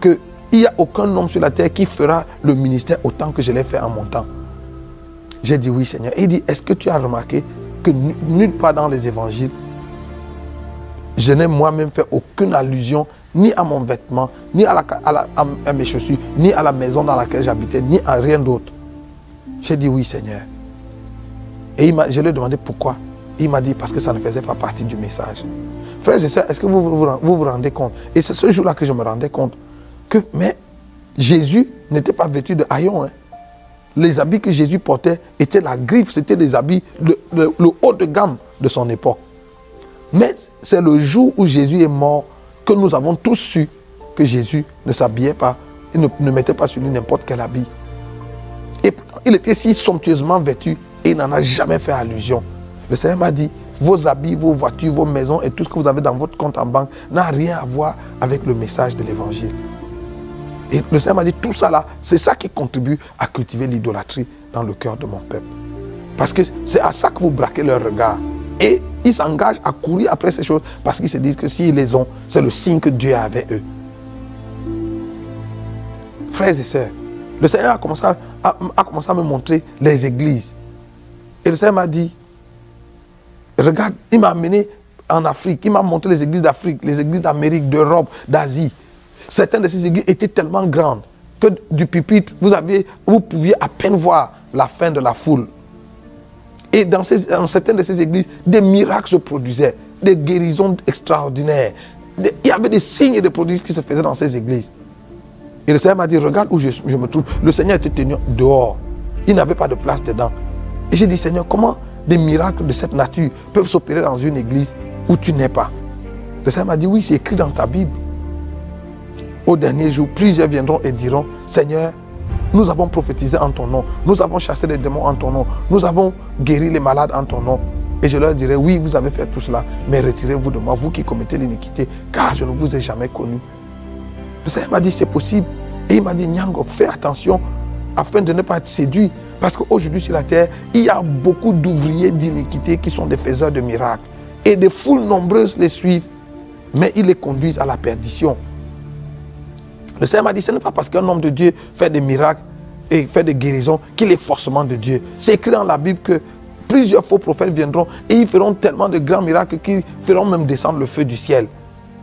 qu'il n'y a aucun homme sur la terre qui fera le ministère autant que je l'ai fait en mon temps? J'ai dit oui, Seigneur. Et il dit, est-ce que tu as remarqué que nulle part dans les évangiles, je n'ai moi-même fait aucune allusion ni à mon vêtement, ni à mes chaussures, ni à la maison dans laquelle j'habitais, ni à rien d'autre. J'ai dit oui, Seigneur. Et je lui ai demandé pourquoi. Il m'a dit parce que ça ne faisait pas partie du message. Frères et sœurs, est-ce que vous vous rendez compte? Et c'est ce jour-là que je me rendais compte que Jésus n'était pas vêtu de haillons. Hein. Les habits que Jésus portait étaient la griffe, c'était des habits, le haut de gamme de son époque. Mais c'est le jour où Jésus est mort que nous avons tous su que Jésus ne s'habillait pas, il ne mettait pas sur lui n'importe quel habit. Et il était si somptueusement vêtu et il n'en a jamais fait allusion. Le Seigneur m'a dit, vos habits, vos voitures, vos maisons et tout ce que vous avez dans votre compte en banque n'a rien à voir avec le message de l'évangile. Et le Seigneur m'a dit, tout ça là, c'est ça qui contribue à cultiver l'idolâtrie dans le cœur de mon peuple. Parce que c'est à ça que vous braquez leur regard. Et ils s'engagent à courir après ces choses parce qu'ils se disent que s'ils les ont, c'est le signe que Dieu a avec eux. Frères et sœurs, le Seigneur a commencé à me montrer les églises. Et le Seigneur m'a dit, regarde, il m'a amené en Afrique, il m'a montré les églises d'Afrique, les églises d'Amérique, d'Europe, d'Asie. Certaines de ces églises étaient tellement grandes que du pupitre, vous pouviez à peine voir la fin de la foule. Et dans certaines de ces églises, des miracles se produisaient, des guérisons extraordinaires. Il y avait des signes et des prodiges qui se faisaient dans ces églises. Et le Seigneur m'a dit, regarde où je me trouve. Le Seigneur était tenu dehors. Il n'avait pas de place dedans. Et j'ai dit, Seigneur, comment des miracles de cette nature peuvent s'opérer dans une église où tu n'es pas? Le Seigneur m'a dit, oui, c'est écrit dans ta Bible. Au dernier jour, plusieurs viendront et diront, Seigneur, nous avons prophétisé en ton nom. Nous avons chassé les démons en ton nom. Nous avons guéri les malades en ton nom. Et je leur dirai, oui, vous avez fait tout cela, mais retirez-vous de moi, vous qui commettez l'iniquité, car je ne vous ai jamais connu. Le Seigneur m'a dit, c'est possible. Et il m'a dit, Nyangok, fais attention afin de ne pas être séduit. Parce qu'aujourd'hui sur la terre, il y a beaucoup d'ouvriers d'iniquité qui sont des faiseurs de miracles. Et des foules nombreuses les suivent, mais ils les conduisent à la perdition. Le Seigneur m'a dit, ce n'est pas parce qu'un homme de Dieu fait des miracles et fait des guérisons qu'il est forcément de Dieu. C'est écrit dans la Bible que plusieurs faux prophètes viendront et ils feront tellement de grands miracles qu'ils feront même descendre le feu du ciel.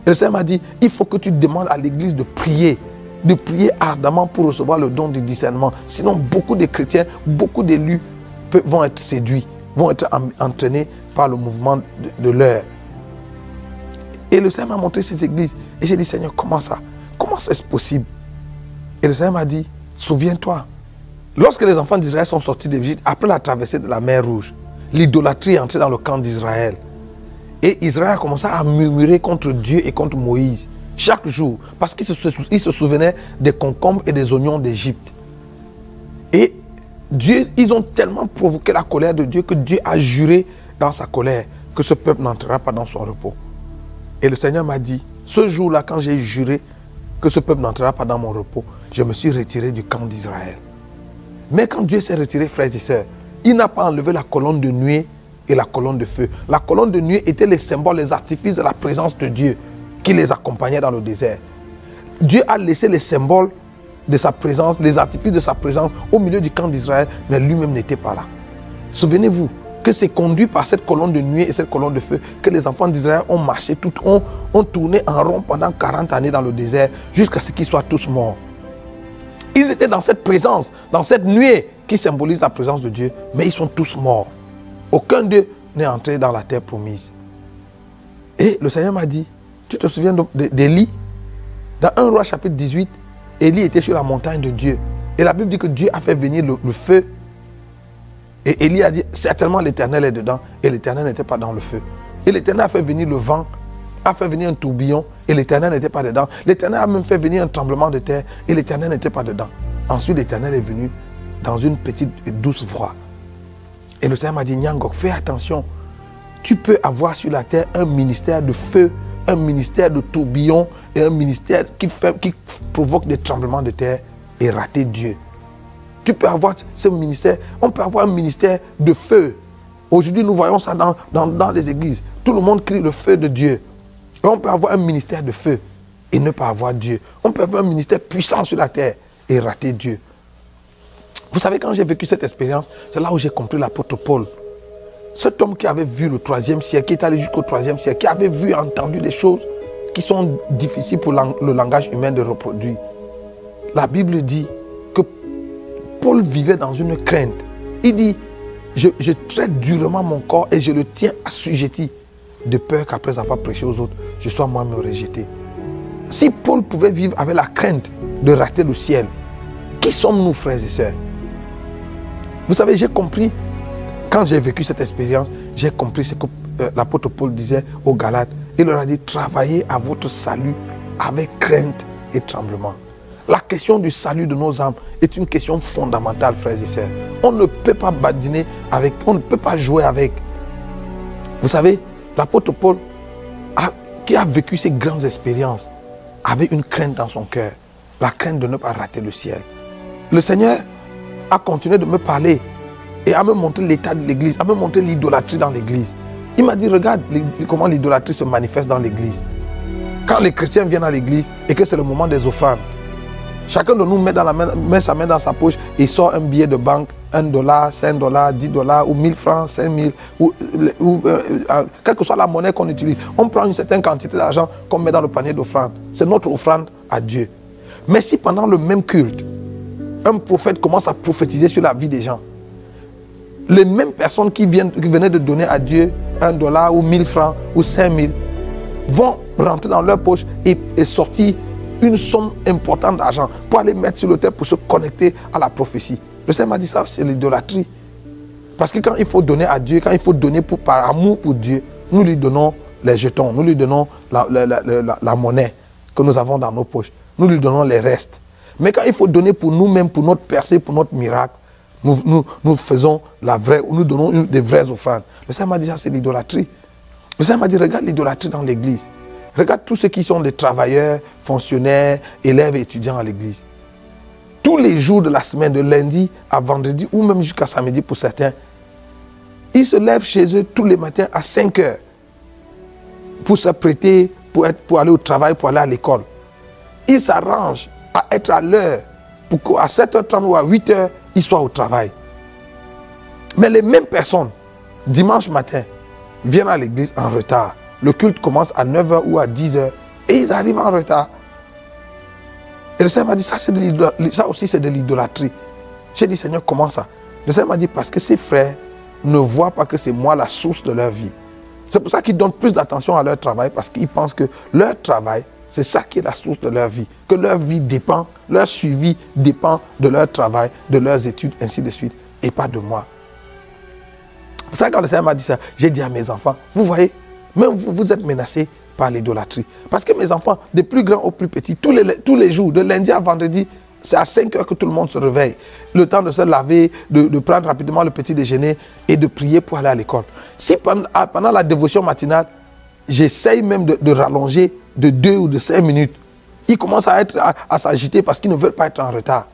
Et le Seigneur m'a dit, il faut que tu demandes à l'église de prier ardemment pour recevoir le don du discernement. Sinon, beaucoup de chrétiens, beaucoup d'élus vont être séduits, vont être entraînés par le mouvement de l'heure. Et le Seigneur m'a montré ces églises. Et j'ai dit, Seigneur, comment ça? Comment c'est possible? Et le Seigneur m'a dit, souviens-toi, lorsque les enfants d'Israël sont sortis d'Égypte, après la traversée de la mer Rouge, l'idolâtrie est entrée dans le camp d'Israël. Et Israël a commencé à murmurer contre Dieu et contre Moïse chaque jour, parce qu'il se souvenait des concombres et des oignons d'Égypte. Et Dieu, ils ont tellement provoqué la colère de Dieu que Dieu a juré dans sa colère que ce peuple n'entrera pas dans son repos. Et le Seigneur m'a dit, ce jour-là, quand j'ai juré que ce peuple n'entrera pas dans mon repos, je me suis retiré du camp d'Israël. Mais quand Dieu s'est retiré, frères et sœurs, il n'a pas enlevé la colonne de nuée et la colonne de feu. La colonne de nuée était les symboles, les artifices de la présence de Dieu qui les accompagnait dans le désert. Dieu a laissé les symboles de sa présence, les artifices de sa présence au milieu du camp d'Israël, mais lui-même n'était pas là. Souvenez-vous que c'est conduit par cette colonne de nuée et cette colonne de feu que les enfants d'Israël ont marché, ont tourné en rond pendant 40 années dans le désert jusqu'à ce qu'ils soient tous morts. Ils étaient dans cette présence, dans cette nuée qui symbolise la présence de Dieu, mais ils sont tous morts. Aucun d'eux n'est entré dans la terre promise. Et le Seigneur m'a dit, tu te souviens d'Élie? Dans 1 Roi chapitre 18, Élie était sur la montagne de Dieu. Et la Bible dit que Dieu a fait venir le feu. Et Élie a dit, certainement l'Éternel est dedans. Et l'Éternel n'était pas dans le feu. Et l'Éternel a fait venir le vent, a fait venir un tourbillon. Et l'Éternel n'était pas dedans. L'Éternel a même fait venir un tremblement de terre. Et l'Éternel n'était pas dedans. Ensuite, l'Éternel est venu dans une petite et douce voix. Et le Seigneur m'a dit, Nyangok, fais attention. Tu peux avoir sur la terre un ministère de feu, un ministère de tourbillon et un ministère qui provoque des tremblements de terre et rater Dieu. Tu peux avoir ce ministère, on peut avoir un ministère de feu. Aujourd'hui, nous voyons ça dans les églises. Tout le monde crie le feu de Dieu. Et on peut avoir un ministère de feu et ne pas avoir Dieu. On peut avoir un ministère puissant sur la terre et rater Dieu. Vous savez, quand j'ai vécu cette expérience, c'est là où j'ai compris l'apôtre Paul. Cet homme qui avait vu le 3e siècle, qui est allé jusqu'au 3e siècle, qui avait vu et entendu des choses qui sont difficiles pour le langage humain de reproduire. La Bible dit que Paul vivait dans une crainte. Il dit, je traite durement mon corps et je le tiens assujetti, de peur qu'après avoir prêché aux autres, je sois moi-même rejeté. Si Paul pouvait vivre avec la crainte de rater le ciel, qui sommes-nous, frères et sœurs? Vous savez, j'ai compris, quand j'ai vécu cette expérience, j'ai compris ce que l'apôtre Paul disait aux Galates. Il leur a dit, travaillez à votre salut avec crainte et tremblement. La question du salut de nos âmes est une question fondamentale, frères et sœurs. On ne peut pas badiner avec, on ne peut pas jouer avec. Vous savez, l'apôtre Paul, qui a vécu ces grandes expériences, avait une crainte dans son cœur. La crainte de ne pas rater le ciel. Le Seigneur a continué de me parler et à me montrer l'état de l'église, à me montrer l'idolâtrie dans l'église. Il m'a dit, regarde comment l'idolâtrie se manifeste dans l'église. Quand les chrétiens viennent à l'église et que c'est le moment des offrandes, chacun de nous met sa main dans sa poche et sort un billet de banque, $1, $5, $10 ou 1000 francs, 5000, quelle que soit la monnaie qu'on utilise. On prend une certaine quantité d'argent qu'on met dans le panier d'offrande. C'est notre offrande à Dieu. Mais si pendant le même culte, un prophète commence à prophétiser sur la vie des gens, les mêmes personnes qui venaient de donner à Dieu $1 ou 1000 francs ou 5000 vont rentrer dans leur poche et sortir une somme importante d'argent pour aller mettre sur l'autel pour se connecter à la prophétie. Le Seigneur m'a dit ça, c'est l'idolâtrie. Parce que quand il faut donner à Dieu, quand il faut donner par amour pour Dieu, nous lui donnons les jetons, nous lui donnons la monnaie que nous avons dans nos poches, nous lui donnons les restes. Mais quand il faut donner pour nous-mêmes, pour notre percée, pour notre miracle, nous faisons la vraie, nous donnons des vraies offrandes. Le Seigneur m'a dit ça, c'est l'idolâtrie. Le Seigneur m'a dit, regarde l'idolâtrie dans l'église. Regarde tous ceux qui sont des travailleurs, fonctionnaires, élèves et étudiants à l'église. Tous les jours de la semaine, de lundi à vendredi, ou même jusqu'à samedi pour certains, ils se lèvent chez eux tous les matins à 5 heures pour s'apprêter, pour aller au travail, pour aller à l'école. Ils s'arrangent à être à l'heure pour qu'à 7h30 ou à 8h, ils soient au travail. Mais les mêmes personnes, dimanche matin, viennent à l'église en retard. Le culte commence à 9h ou à 10h et ils arrivent en retard. Et le Seigneur m'a dit, ça aussi c'est de l'idolâtrie. J'ai dit, Seigneur, comment ça? Le Seigneur m'a dit, parce que ces frères ne voient pas que c'est moi la source de leur vie. C'est pour ça qu'ils donnent plus d'attention à leur travail, parce qu'ils pensent que leur travail, c'est ça qui est la source de leur vie. Que leur vie dépend, leur suivi dépend de leur travail, de leurs études, ainsi de suite, et pas de moi. C'est pour ça que quand le Seigneur m'a dit ça, j'ai dit à mes enfants, vous voyez, même vous êtes menacés par l'idolâtrie. Parce que mes enfants, des plus grands aux plus petits, tous les jours, de lundi à vendredi, c'est à 5 heures que tout le monde se réveille. Le temps de se laver, de prendre rapidement le petit déjeuner et de prier pour aller à l'école. Si pendant la dévotion matinale, j'essaye même de rallonger de 2 ou de 5 minutes, ils commencent à s'agiter parce qu'ils ne veulent pas être en retard.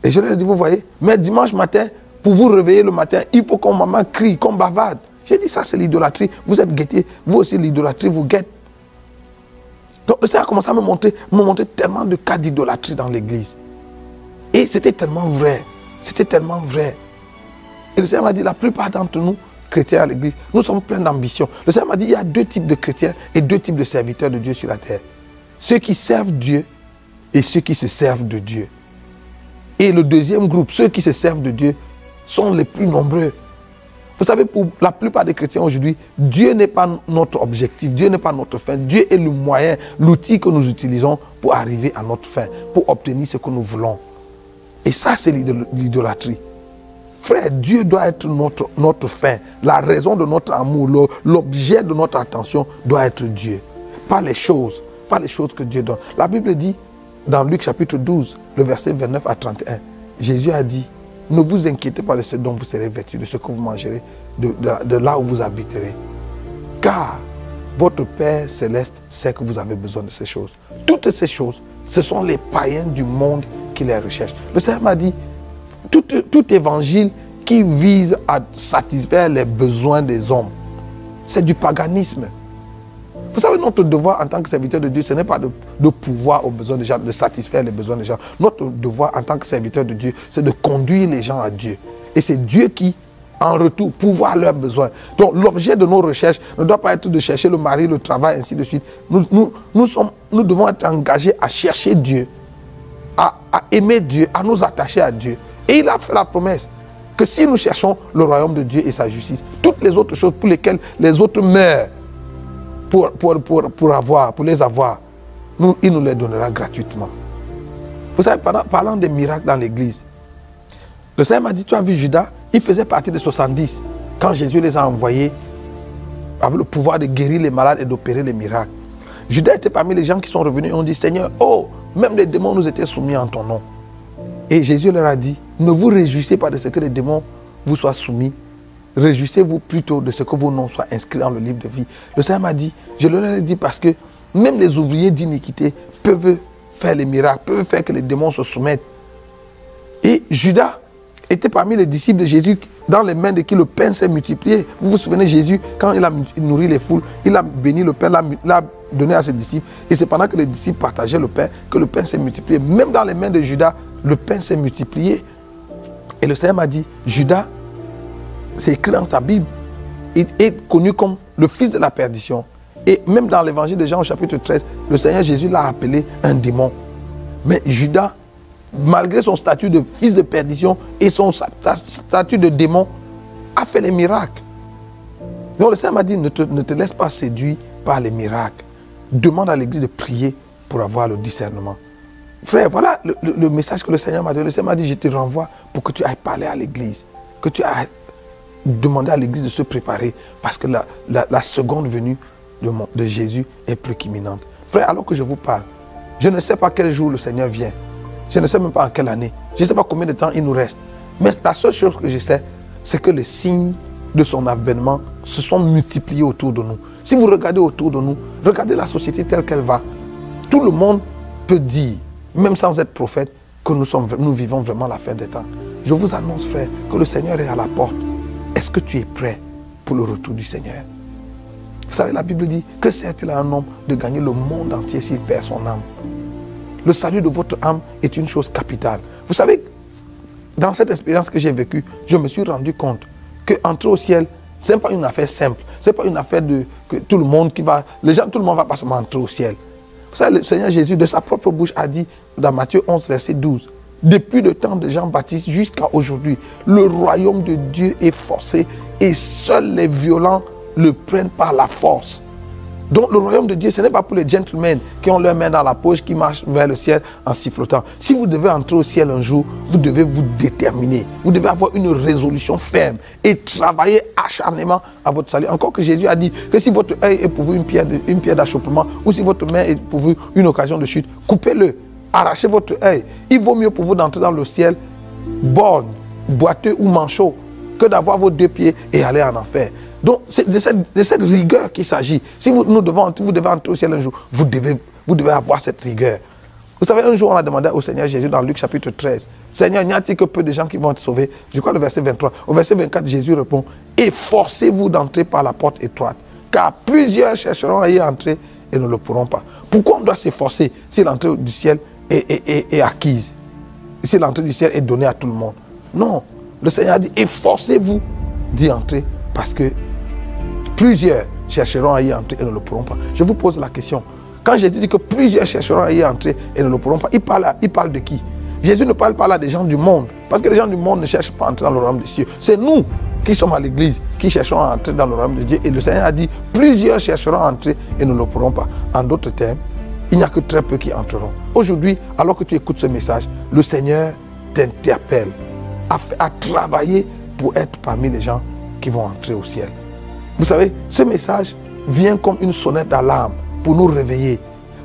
Et je leur ai dit, vous voyez, mais dimanche matin, pour vous réveiller le matin, il faut qu'on maman crie, qu'on bavarde. J'ai dit, ça c'est l'idolâtrie. Vous êtes guettés, vous aussi l'idolâtrie vous guette. Donc le Seigneur a commencé à me montrer tellement de cas d'idolâtrie dans l'église. Et c'était tellement vrai. C'était tellement vrai. Et le Seigneur m'a dit, la plupart d'entre nous, chrétiens à l'église, nous sommes pleins d'ambition. Le Seigneur m'a dit, il y a 2 types de chrétiens et 2 types de serviteurs de Dieu sur la terre. Ceux qui servent Dieu et ceux qui se servent de Dieu. Et le deuxième groupe, ceux qui se servent de Dieu, sont les plus nombreux. Vous savez, pour la plupart des chrétiens aujourd'hui, Dieu n'est pas notre objectif, Dieu n'est pas notre fin. Dieu est le moyen, l'outil que nous utilisons pour arriver à notre fin, pour obtenir ce que nous voulons. Et ça, c'est l'idolâtrie. Frère, Dieu doit être notre fin. La raison de notre amour, l'objet de notre attention doit être Dieu. Pas les choses que Dieu donne. La Bible dit, dans Luc chapitre 12, le verset 29 à 31, Jésus a dit, ne vous inquiétez pas de ce dont vous serez vêtus, de ce que vous mangerez, de là où vous habiterez. Car votre Père céleste sait que vous avez besoin de ces choses. Toutes ces choses, ce sont les païens du monde qui les recherchent. Le Seigneur m'a dit, tout évangile qui vise à satisfaire les besoins des hommes, c'est du paganisme. Vous savez, notre devoir en tant que serviteur de Dieu, ce n'est pas de pouvoir aux besoins des gens, de satisfaire les besoins des gens. Notre devoir en tant que serviteur de Dieu, c'est de conduire les gens à Dieu. Et c'est Dieu qui, en retour, pourvoit leurs besoins. Donc l'objet de nos recherches ne doit pas être de chercher le mari, le travail, ainsi de suite. Nous devons être engagés à chercher Dieu, à aimer Dieu, à nous attacher à Dieu. Et il a fait la promesse que si nous cherchons le royaume de Dieu et sa justice, toutes les autres choses pour lesquelles les autres meurent, pour les avoir, il nous les donnera gratuitement. Vous savez, parlant des miracles dans l'église, le Seigneur m'a dit, tu as vu Judas, il faisait partie des 70 quand Jésus les a envoyés avec le pouvoir de guérir les malades et d'opérer les miracles. Judas était parmi les gens qui sont revenus et ont dit, Seigneur, oh, même les démons nous étaient soumis en ton nom. Et Jésus leur a dit, ne vous réjouissez pas de ce que les démons vous soient soumis. Réjouissez-vous plutôt de ce que vos noms soient inscrits dans le livre de vie. Le Seigneur m'a dit, je leur ai dit parce que même les ouvriers d'iniquité peuvent faire les miracles, peuvent faire que les démons se soumettent. Et Judas était parmi les disciples de Jésus, dans les mains de qui le pain s'est multiplié. Vous vous souvenez, Jésus, quand il a nourri les foules, il a béni le pain, l'a donné à ses disciples. Et c'est pendant que les disciples partageaient le pain que le pain s'est multiplié. Même dans les mains de Judas, le pain s'est multiplié. Et le Seigneur m'a dit, Judas, c'est écrit dans ta Bible, il est connu comme le fils de la perdition. Et même dans l'évangile de Jean au chapitre 13, le Seigneur Jésus l'a appelé un démon. Mais Judas, malgré son statut de fils de perdition et son statut de démon, a fait les miracles. Donc le Seigneur m'a dit, ne te laisse pas séduire par les miracles. Demande à l'église de prier pour avoir le discernement. Frère, voilà le message que le Seigneur m'a donné. Le Seigneur m'a dit, je te renvoie pour que tu ailles parler à l'église, que tu ailles demander à l'église de se préparer parce que la seconde venue de Jésus est plus qu'imminente. Frère, alors que je vous parle, je ne sais pas quel jour le Seigneur vient. Je ne sais même pas en quelle année. Je ne sais pas combien de temps il nous reste. Mais la seule chose que je sais, c'est que les signes de son avènement se sont multipliés autour de nous. Si vous regardez autour de nous, regardez la société telle qu'elle va. Tout le monde peut dire, même sans être prophète, que nous vivons vraiment la fin des temps. Je vous annonce, frère, que le Seigneur est à la porte. Est-ce que tu es prêt pour le retour du Seigneur? Vous savez, la Bible dit que sert-il à un homme de gagner le monde entier s'il perd son âme? Le salut de votre âme est une chose capitale. Vous savez, dans cette expérience que j'ai vécue, je me suis rendu compte qu'entrer au ciel, ce n'est pas une affaire simple. Ce n'est pas une affaire que tout le monde tout le monde va pas seulement entrer au ciel. Vous savez, le Seigneur Jésus, de sa propre bouche, a dit dans Matthieu 11, verset 12, depuis le temps de Jean-Baptiste jusqu'à aujourd'hui, le royaume de Dieu est forcé et seuls les violents le prennent par la force. Donc le royaume de Dieu, ce n'est pas pour les gentlemen qui ont leurs mains dans la poche, qui marchent vers le ciel en sifflotant. Si vous devez entrer au ciel un jour, vous devez vous déterminer. Vous devez avoir une résolution ferme et travailler acharnement à votre salut. Encore que Jésus a dit que si votre œil est pourvu une pierre d'achoppement ou si votre main est pourvue une occasion de chute, coupez-le. arrachez votre œil. Il vaut mieux pour vous d'entrer dans le ciel borgne, boiteux ou manchot que d'avoir vos 2 pieds et aller en enfer. Donc, c'est de cette rigueur qu'il s'agit. Si vous devez entrer au ciel un jour, vous devez avoir cette rigueur. Vous savez, un jour, on a demandé au Seigneur Jésus dans Luc chapitre 13, Seigneur, n'y a-t-il que peu de gens qui vont être sauvés? Je crois le verset 23. Au verset 24, Jésus répond, efforcez-vous d'entrer par la porte étroite, car plusieurs chercheront à y entrer et ne le pourront pas. Pourquoi on doit s'efforcer si l'entrée du ciel est acquise? Si l'entrée du ciel est donnée à tout le monde? Non. Le Seigneur a dit, efforcez-vous d'y entrer parce que plusieurs chercheront à y entrer et ne le pourront pas. Je vous pose la question. Quand Jésus dit que plusieurs chercheront à y entrer et ne le pourront pas, il parle de qui? Jésus ne parle pas là des gens du monde. Parce que les gens du monde ne cherchent pas à entrer dans le royaume des cieux. C'est nous qui sommes à l'église qui cherchons à entrer dans le royaume de Dieu. Et le Seigneur a dit, plusieurs chercheront à entrer et ne le pourront pas. En d'autres termes, il n'y a que très peu qui entreront. Aujourd'hui, alors que tu écoutes ce message, le Seigneur t'interpelle à travailler pour être parmi les gens qui vont entrer au ciel. Vous savez, ce message vient comme une sonnette d'alarme pour nous réveiller,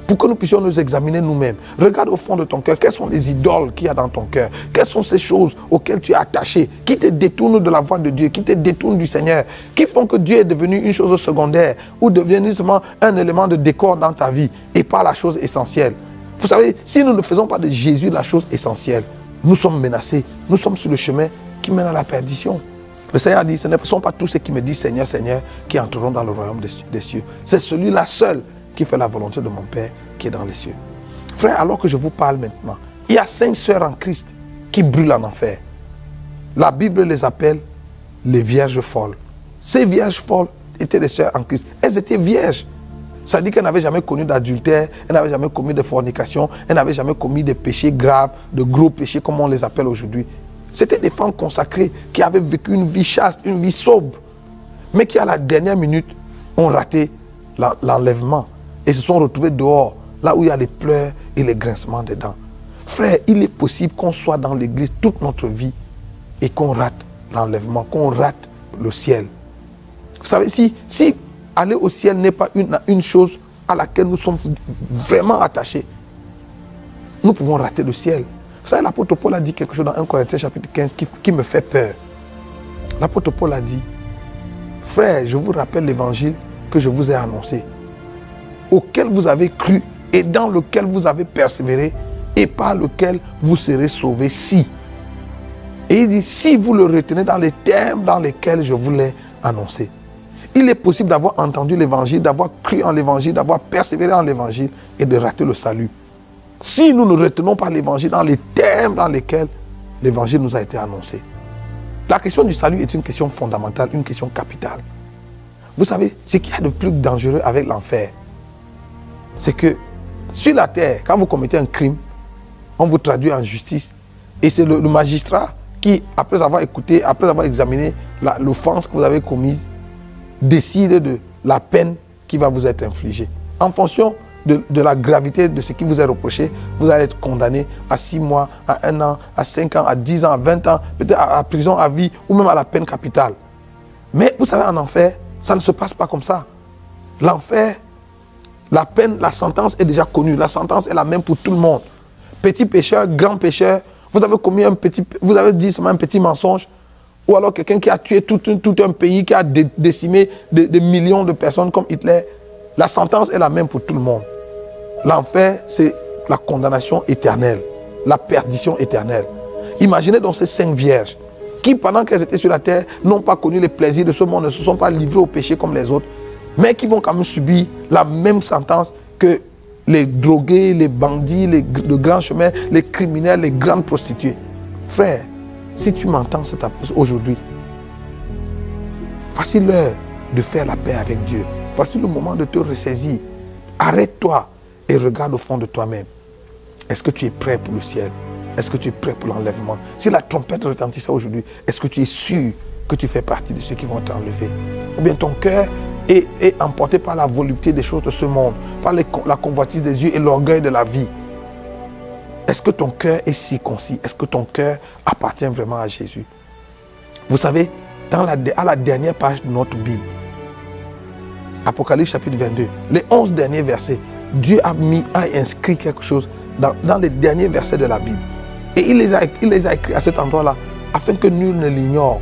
pour que nous puissions nous examiner nous-mêmes. Regarde au fond de ton cœur, quelles sont les idoles qu'il y a dans ton cœur? Quelles sont ces choses auxquelles tu es attaché, qui te détournent de la voie de Dieu, qui te détournent du Seigneur, qui font que Dieu est devenu une chose secondaire ou devenu seulement un élément de décor dans ta vie et pas la chose essentielle. Vous savez, si nous ne faisons pas de Jésus la chose essentielle, nous sommes menacés, nous sommes sur le chemin qui mène à la perdition. Le Seigneur a dit, ce ne sont pas tous ceux qui me disent Seigneur, Seigneur, qui entreront dans le royaume des cieux. C'est celui-là seul qui fait la volonté de mon Père qui est dans les cieux. Frère, alors que je vous parle maintenant, il y a 5 sœurs en Christ qui brûlent en enfer. La Bible les appelle les vierges folles. Ces vierges folles étaient des sœurs en Christ. Elles étaient vierges. Ça dit qu'elles n'avaient jamais connu d'adultère, elles n'avaient jamais commis de fornication, elles n'avaient jamais commis de péchés graves, de gros péchés comme on les appelle aujourd'hui. C'était des femmes consacrées qui avaient vécu une vie chaste, une vie sobre, mais qui à la dernière minute ont raté l'enlèvement et se sont retrouvées dehors, là où il y a les pleurs et les grincements des dents. Frère, il est possible qu'on soit dans l'église toute notre vie et qu'on rate l'enlèvement, qu'on rate le ciel. Vous savez, si aller au ciel n'est pas une chose à laquelle nous sommes vraiment attachés, nous pouvons rater le ciel. Vous savez, l'apôtre Paul a dit quelque chose dans 1 Corinthiens chapitre 15 qui me fait peur. L'apôtre Paul a dit, frère, je vous rappelle l'évangile que je vous ai annoncé, auquel vous avez cru et dans lequel vous avez persévéré et par lequel vous serez sauvés si. Et il dit, si vous le retenez dans les termes dans lesquels je vous l'ai annoncé. Il est possible d'avoir entendu l'évangile, d'avoir cru en l'évangile, d'avoir persévéré en l'évangile et de rater le salut. Si nous ne retenons pas l'évangile dans les termes dans lesquels l'évangile nous a été annoncé. La question du salut est une question fondamentale, une question capitale. Vous savez, ce qu'il y a de plus dangereux avec l'enfer, c'est que sur la terre, quand vous commettez un crime, on vous traduit en justice et c'est le magistrat qui, après avoir écouté, après avoir examiné l'offense que vous avez commise, décide de la peine qui va vous être infligée. En fonction de la gravité de ce qui vous est reproché, vous allez être condamné à 6 mois, à 1 an, à 5 ans, à 10 ans, à 20 ans, peut-être à prison à vie ou même à la peine capitale. Mais vous savez, en enfer, ça ne se passe pas comme ça. L'enfer, la peine, la sentence est déjà connue. La sentence est la même pour tout le monde. Petit pécheur, grand pécheur, vous avez commis vous avez dit seulement un petit mensonge, ou alors quelqu'un qui a tué tout un pays, qui a décimé des millions de personnes comme Hitler. La sentence est la même pour tout le monde. L'enfer, c'est la condamnation éternelle, la perdition éternelle. Imaginez donc ces 5 vierges qui, pendant qu'elles étaient sur la terre, n'ont pas connu les plaisirs de ce monde, ne se sont pas livrées au péché comme les autres, mais qui vont quand même subir la même sentence que les drogués, les bandits, les grands chemins, les criminels, les grandes prostituées. Frère, si tu m'entends aujourd'hui, voici l'heure de faire la paix avec Dieu. Voici le moment de te ressaisir. Arrête-toi et regarde au fond de toi-même. Est-ce que tu es prêt pour le ciel? Est-ce que tu es prêt pour l'enlèvement? Si la trompette retentissait aujourd'hui, est-ce que tu es sûr que tu fais partie de ceux qui vont t'enlever? Ou bien ton cœur est emporté par la volupté des choses de ce monde, par la convoitise des yeux et l'orgueil de la vie? Est-ce que ton cœur est circoncis? Est-ce que ton cœur appartient vraiment à Jésus? Vous savez, à la dernière page de notre Bible, Apocalypse chapitre 22, les 11 derniers versets, Dieu a inscrit quelque chose dans les derniers versets de la Bible. Et il les a écrits à cet endroit-là, afin que nul ne l'ignore.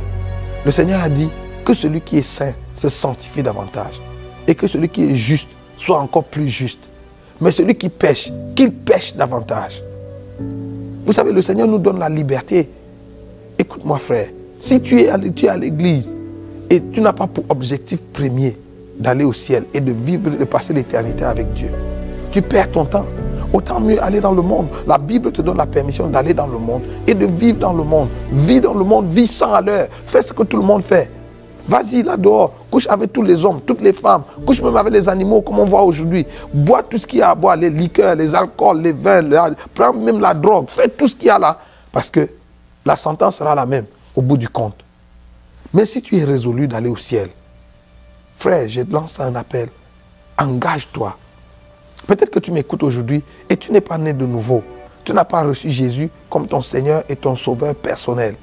Le Seigneur a dit que celui qui est saint se sanctifie davantage. Et que celui qui est juste soit encore plus juste. Mais celui qui pêche, qu'il pêche davantage. Vous savez, le Seigneur nous donne la liberté. Écoute-moi frère, si tu es à l'église et tu n'as pas pour objectif premier d'aller au ciel et de vivre, de passer l'éternité avec Dieu, tu perds ton temps. Autant mieux aller dans le monde. La Bible te donne la permission d'aller dans le monde et de vivre dans le monde. Vis dans le monde, vis 100 à l'heure. Fais ce que tout le monde fait. Vas-y là dehors, couche avec tous les hommes, toutes les femmes, couche même avec les animaux comme on voit aujourd'hui. Bois tout ce qu'il y a à boire, les liqueurs, les alcools, les vins, prends même la drogue, fais tout ce qu'il y a là. Parce que la sentence sera la même au bout du compte. Mais si tu es résolu d'aller au ciel, frère, je te lance un appel. Engage-toi. Peut-être que tu m'écoutes aujourd'hui et tu n'es pas né de nouveau. Tu n'as pas reçu Jésus comme ton Seigneur et ton Sauveur personnel.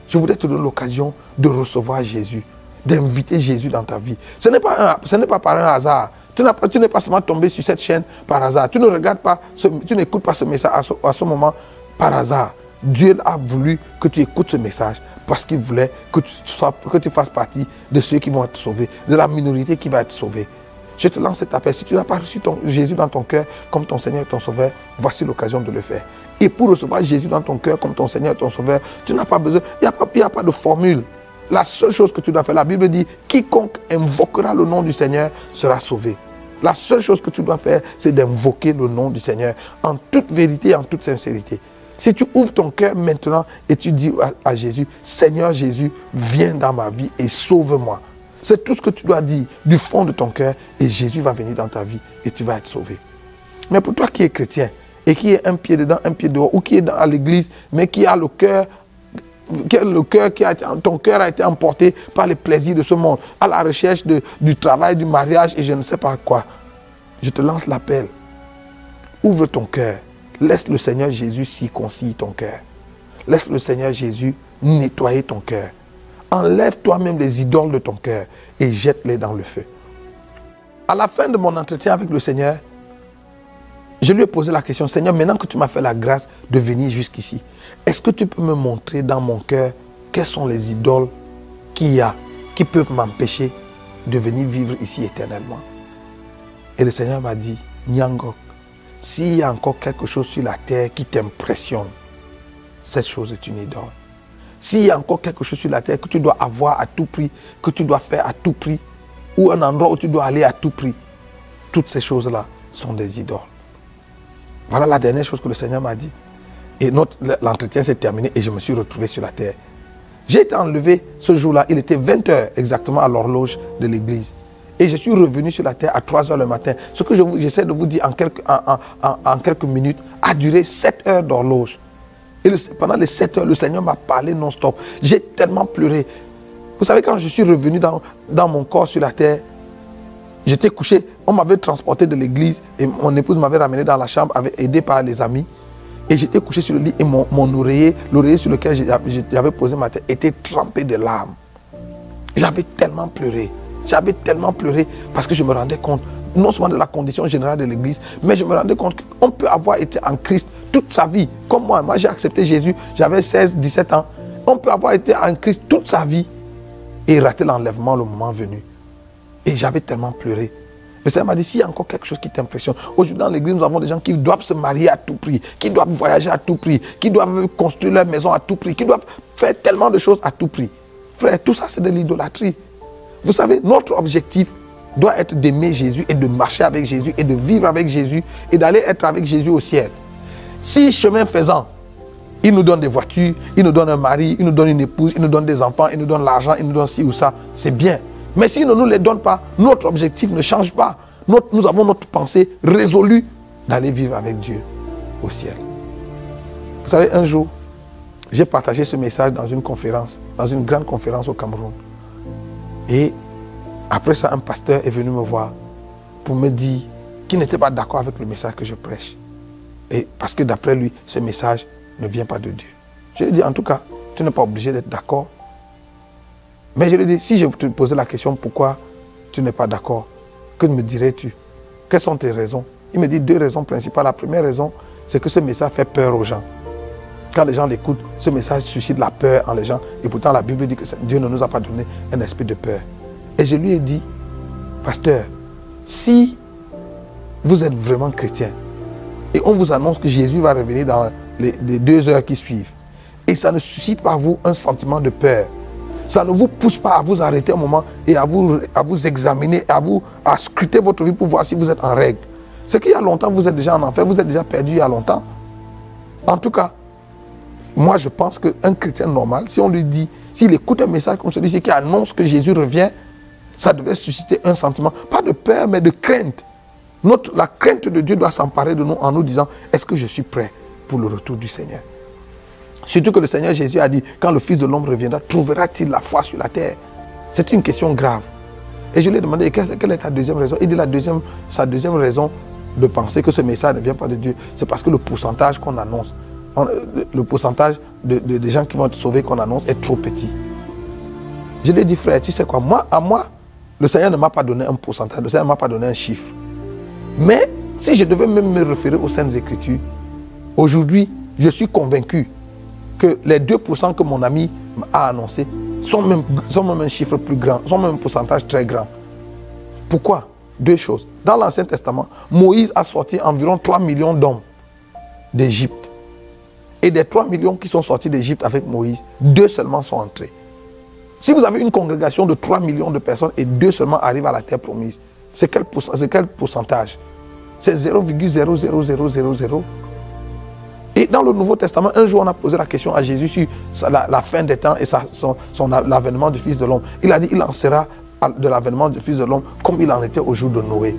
Je voudrais te donner l'occasion de recevoir Jésus, d'inviter Jésus dans ta vie. Ce n'est pas par un hasard. Tu n'es pas seulement tombé sur cette chaîne par hasard. Tu ne regardes pas, tu n'écoutes pas ce message à ce moment par hasard. Dieu a voulu que tu écoutes ce message parce qu'il voulait que tu fasses partie de ceux qui vont être sauvés, de la minorité qui va être sauvée. Je te lance cet appel. Si tu n'as pas reçu Jésus dans ton cœur comme ton Seigneur et ton Sauveur, voici l'occasion de le faire. Et pour recevoir Jésus dans ton cœur comme ton Seigneur et ton Sauveur, tu n'as pas besoin, il n'y a pas de formule. La seule chose que tu dois faire, la Bible dit, quiconque invoquera le nom du Seigneur sera sauvé. La seule chose que tu dois faire, c'est d'invoquer le nom du Seigneur en toute vérité et en toute sincérité. Si tu ouvres ton cœur maintenant et tu dis à Jésus, Seigneur Jésus, viens dans ma vie et sauve-moi. C'est tout ce que tu dois dire du fond de ton cœur et Jésus va venir dans ta vie et tu vas être sauvé. Mais pour toi qui es chrétien et qui est un pied dedans, un pied dehors ou qui est à l'église mais qui a le cœur, ton cœur a été emporté par les plaisirs de ce monde, à la recherche du travail, du mariage et je ne sais pas quoi. Je te lance l'appel. Ouvre ton cœur. Laisse le Seigneur Jésus circoncire ton cœur. Laisse le Seigneur Jésus nettoyer ton cœur. Enlève toi-même les idoles de ton cœur et jette-les dans le feu. À la fin de mon entretien avec le Seigneur, je lui ai posé la question, Seigneur, maintenant que tu m'as fait la grâce de venir jusqu'ici, est-ce que tu peux me montrer dans mon cœur quelles sont les idoles qu'il y a qui peuvent m'empêcher de venir vivre ici éternellement? Et le Seigneur m'a dit, Nyangok, s'il y a encore quelque chose sur la terre qui t'impressionne, cette chose est une idole. S'il y a encore quelque chose sur la terre que tu dois avoir à tout prix, que tu dois faire à tout prix, ou un endroit où tu dois aller à tout prix, toutes ces choses-là sont des idoles. Voilà la dernière chose que le Seigneur m'a dit. Et l'entretien s'est terminé et je me suis retrouvé sur la terre. J'ai été enlevé ce jour-là, il était 20 h exactement à l'horloge de l'église. Et je suis revenu sur la terre à 3 h le matin. Ce que j'essaie de vous dire en quelques minutes a duré 7 heures d'horloge. Et pendant les 7 heures, le Seigneur m'a parlé non-stop. J'ai tellement pleuré. Vous savez, quand je suis revenu dans mon corps sur la terre, j'étais couché. On m'avait transporté de l'église et mon épouse m'avait ramené dans la chambre, aidé par les amis. Et j'étais couché sur le lit et mon oreiller, l'oreiller sur lequel j'avais posé ma tête, était trempé de larmes. J'avais tellement pleuré. J'avais tellement pleuré parce que je me rendais compte, non seulement de la condition générale de l'église, mais je me rendais compte qu'on peut avoir été en Christ toute sa vie. Comme moi, j'ai accepté Jésus, j'avais 16, 17 ans. On peut avoir été en Christ toute sa vie et rater l'enlèvement le moment venu. Et j'avais tellement pleuré. Le Seigneur m'a dit, s'il y a encore quelque chose qui t'impressionne, aujourd'hui dans l'église, nous avons des gens qui doivent se marier à tout prix, qui doivent voyager à tout prix, qui doivent construire leur maison à tout prix, qui doivent faire tellement de choses à tout prix. Frère, tout ça c'est de l'idolâtrie. Vous savez, notre objectif doit être d'aimer Jésus et de marcher avec Jésus et de vivre avec Jésus et d'aller être avec Jésus au ciel. Si chemin faisant, il nous donne des voitures, il nous donne un mari, il nous donne une épouse, il nous donne des enfants, il nous donne l'argent, il nous donne ci ou ça, c'est bien. Mais s'il ne nous les donne pas, notre objectif ne change pas. Nous avons notre pensée résolue d'aller vivre avec Dieu au ciel. Vous savez, un jour, j'ai partagé ce message dans une conférence, dans une grande conférence au Cameroun. Et après ça, un pasteur est venu me voir pour me dire qu'il n'était pas d'accord avec le message que je prêche. Et parce que d'après lui, ce message ne vient pas de Dieu. Je lui ai dit, en tout cas, tu n'es pas obligé d'être d'accord. Mais je lui ai dit, si je te posais la question, pourquoi tu n'es pas d'accord, que me dirais-tu? Quelles sont tes raisons? Il me dit 2 raisons principales. La première raison, c'est que ce message fait peur aux gens. Quand les gens l'écoutent, ce message suscite la peur en les gens. Et pourtant, la Bible dit que Dieu ne nous a pas donné un esprit de peur. Et je lui ai dit, pasteur, si vous êtes vraiment chrétien et on vous annonce que Jésus va revenir dans les 2 heures qui suivent, et ça ne suscite pas vous un sentiment de peur, ça ne vous pousse pas à vous arrêter un moment et à vous examiner, à scruter votre vie pour voir si vous êtes en règle. C'est qu'il y a longtemps, vous êtes déjà en enfer, vous êtes déjà perdu il y a longtemps. En tout cas, moi je pense qu'un chrétien normal, si on lui dit, s'il écoute un message comme celui-ci qui annonce que Jésus revient, ça devrait susciter un sentiment, pas de peur, mais de crainte. La crainte de Dieu doit s'emparer de nous en nous disant, est-ce que je suis prêt pour le retour du Seigneur? Surtout que le Seigneur Jésus a dit, quand le Fils de l'homme reviendra, trouvera-t-il la foi sur la terre? C'est une question grave. Et je lui ai demandé, quelle est ta deuxième raison? Il dit, sa deuxième raison de penser que ce message ne vient pas de Dieu, c'est parce que le pourcentage qu'on annonce, le pourcentage des gens qui vont être sauvés qu'on annonce est trop petit. Je lui ai dit, frère, tu sais quoi, moi, le Seigneur ne m'a pas donné un pourcentage, le Seigneur ne m'a pas donné un chiffre. Mais si je devais même me référer aux Saintes Écritures, aujourd'hui, je suis convaincu que les 2% que mon ami a annoncé sont même un chiffre plus grand, sont même un pourcentage très grand. Pourquoi? 2 choses. Dans l'Ancien Testament, Moïse a sorti environ 3 millions d'hommes d'Égypte. Et des 3 millions qui sont sortis d'Égypte avec Moïse, 2 seulement sont entrés. Si vous avez une congrégation de 3 millions de personnes et 2 seulement arrivent à la terre promise, c'est quel pourcentage? C'est 0,00000. Et dans le Nouveau Testament, un jour on a posé la question à Jésus sur la fin des temps et l'avènement du Fils de l'homme. Il a dit, il en sera de l'avènement du Fils de l'homme comme il en était au jour de Noé.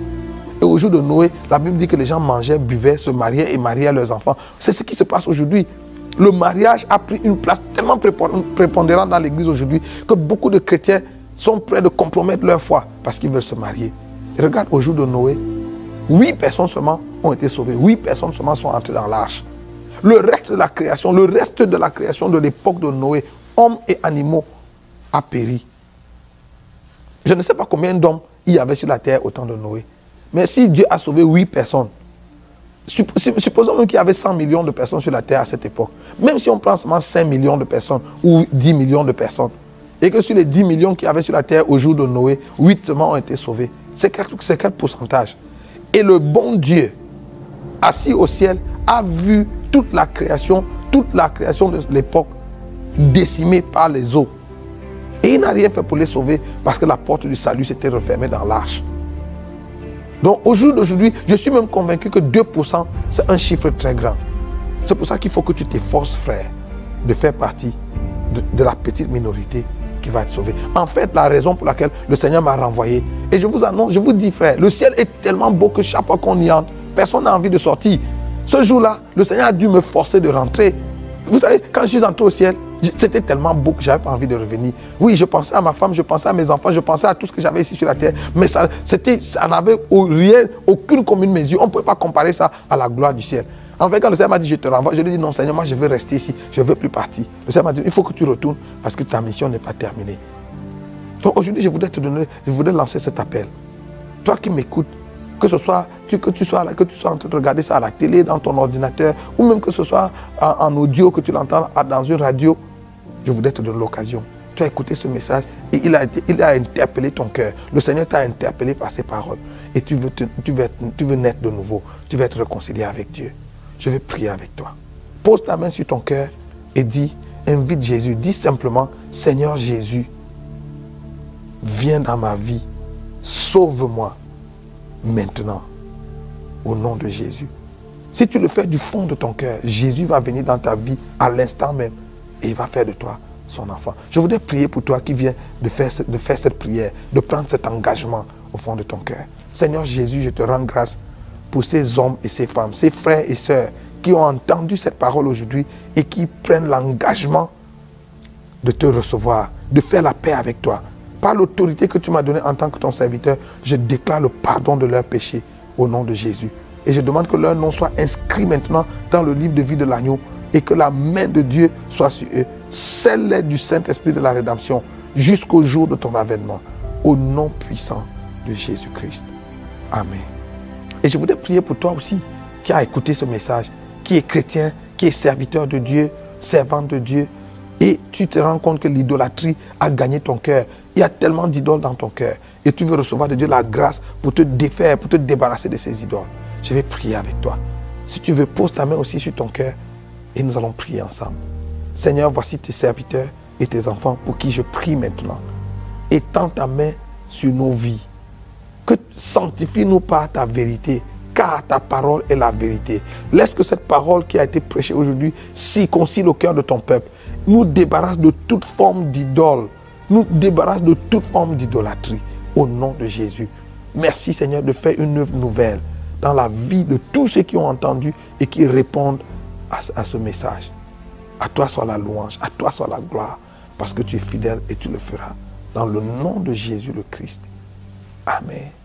Et au jour de Noé, la Bible dit que les gens mangeaient, buvaient, se mariaient et mariaient leurs enfants. C'est ce qui se passe aujourd'hui. Le mariage a pris une place tellement prépondérante dans l'église aujourd'hui que beaucoup de chrétiens sont prêts de compromettre leur foi parce qu'ils veulent se marier. Et regarde, au jour de Noé, 8 personnes seulement ont été sauvées. 8 personnes seulement sont entrées dans l'arche. Le reste de la création de l'époque de Noé, hommes et animaux, a péri. Je ne sais pas combien d'hommes il y avait sur la terre au temps de Noé. Mais si Dieu a sauvé 8 personnes, supposons même qu'il y avait 100 millions de personnes sur la terre à cette époque. Même si on prend seulement 5 millions de personnes ou 10 millions de personnes, et que sur les 10 millions qu'il y avait sur la terre au jour de Noé, 8 seulement ont été sauvés. C'est quel pourcentage? Et le bon Dieu, assis au ciel, a vu toute la création de l'époque décimée par les eaux. Et il n'a rien fait pour les sauver parce que la porte du salut s'était refermée dans l'arche. Donc au jour d'aujourd'hui, je suis même convaincu que 2%, c'est un chiffre très grand. C'est pour ça qu'il faut que tu t'efforces, frère, de faire partie de la petite minorité qui va être sauvée. En fait, la raison pour laquelle le Seigneur m'a renvoyé, et je vous annonce, je vous dis, frère, le ciel est tellement beau que chaque fois qu'on y entre, personne n'a envie de sortir. Ce jour-là, le Seigneur a dû me forcer de rentrer. Vous savez, quand je suis entré au ciel, c'était tellement beau que je n'avais pas envie de revenir. Oui, je pensais à ma femme, je pensais à mes enfants, je pensais à tout ce que j'avais ici sur la terre. Mais ça n'avait rien, aucune commune mesure. On ne pouvait pas comparer ça à la gloire du ciel. En fait, quand le Seigneur m'a dit, je te renvoie, je lui ai dit, non Seigneur, moi je veux rester ici, je ne veux plus partir. Le Seigneur m'a dit, il faut que tu retournes parce que ta mission n'est pas terminée. Donc aujourd'hui, je voudrais lancer cet appel. Toi qui m'écoutes, que ce soit, que tu sois en train de regarder ça à la télé, dans ton ordinateur, ou même que ce soit en audio, que tu l'entends dans une radio, je voudrais te donner l'occasion. Tu as écouté ce message et il a interpellé ton cœur. Le Seigneur t'a interpellé par ses paroles. Et tu veux naître de nouveau. Tu veux être réconcilié avec Dieu. Je vais prier avec toi. Pose ta main sur ton cœur et invite Jésus. Dis simplement, Seigneur Jésus, viens dans ma vie. Sauve-moi maintenant. Au nom de Jésus. Si tu le fais du fond de ton cœur, Jésus va venir dans ta vie à l'instant même. Et il va faire de toi son enfant. Je voudrais prier pour toi qui viens de faire cette prière, de prendre cet engagement au fond de ton cœur. Seigneur Jésus, je te rends grâce pour ces hommes et ces femmes, ces frères et sœurs qui ont entendu cette parole aujourd'hui et qui prennent l'engagement de te recevoir, de faire la paix avec toi. Par l'autorité que tu m'as donnée en tant que ton serviteur, je déclare le pardon de leurs péchés au nom de Jésus. Et je demande que leur nom soit inscrit maintenant dans le livre de vie de l'agneau et que la main de Dieu soit sur eux. Scelle-les du Saint-Esprit de la rédemption jusqu'au jour de ton avènement. Au nom puissant de Jésus-Christ. Amen. Et je voudrais prier pour toi aussi qui a écouté ce message, qui est chrétien, qui est serviteur de Dieu, servant de Dieu. Et tu te rends compte que l'idolâtrie a gagné ton cœur. Il y a tellement d'idoles dans ton cœur. Et tu veux recevoir de Dieu la grâce pour te défaire, pour te débarrasser de ces idoles. Je vais prier avec toi. Si tu veux, pose ta main aussi sur ton cœur et nous allons prier ensemble. Seigneur, voici tes serviteurs et tes enfants pour qui je prie maintenant. Étends ta main sur nos vies. Que sanctifie-nous par ta vérité, car ta parole est la vérité. Laisse que cette parole qui a été prêchée aujourd'hui circoncis le cœur de ton peuple. Nous débarrasse de toute forme d'idole. Nous débarrasse de toute forme d'idolâtrie. Au nom de Jésus. Merci Seigneur de faire une œuvre nouvelle dans la vie de tous ceux qui ont entendu et qui répondent à ce message. À toi soit la louange, à toi soit la gloire, parce que tu es fidèle et tu le feras. Dans le nom de Jésus le Christ. Amen.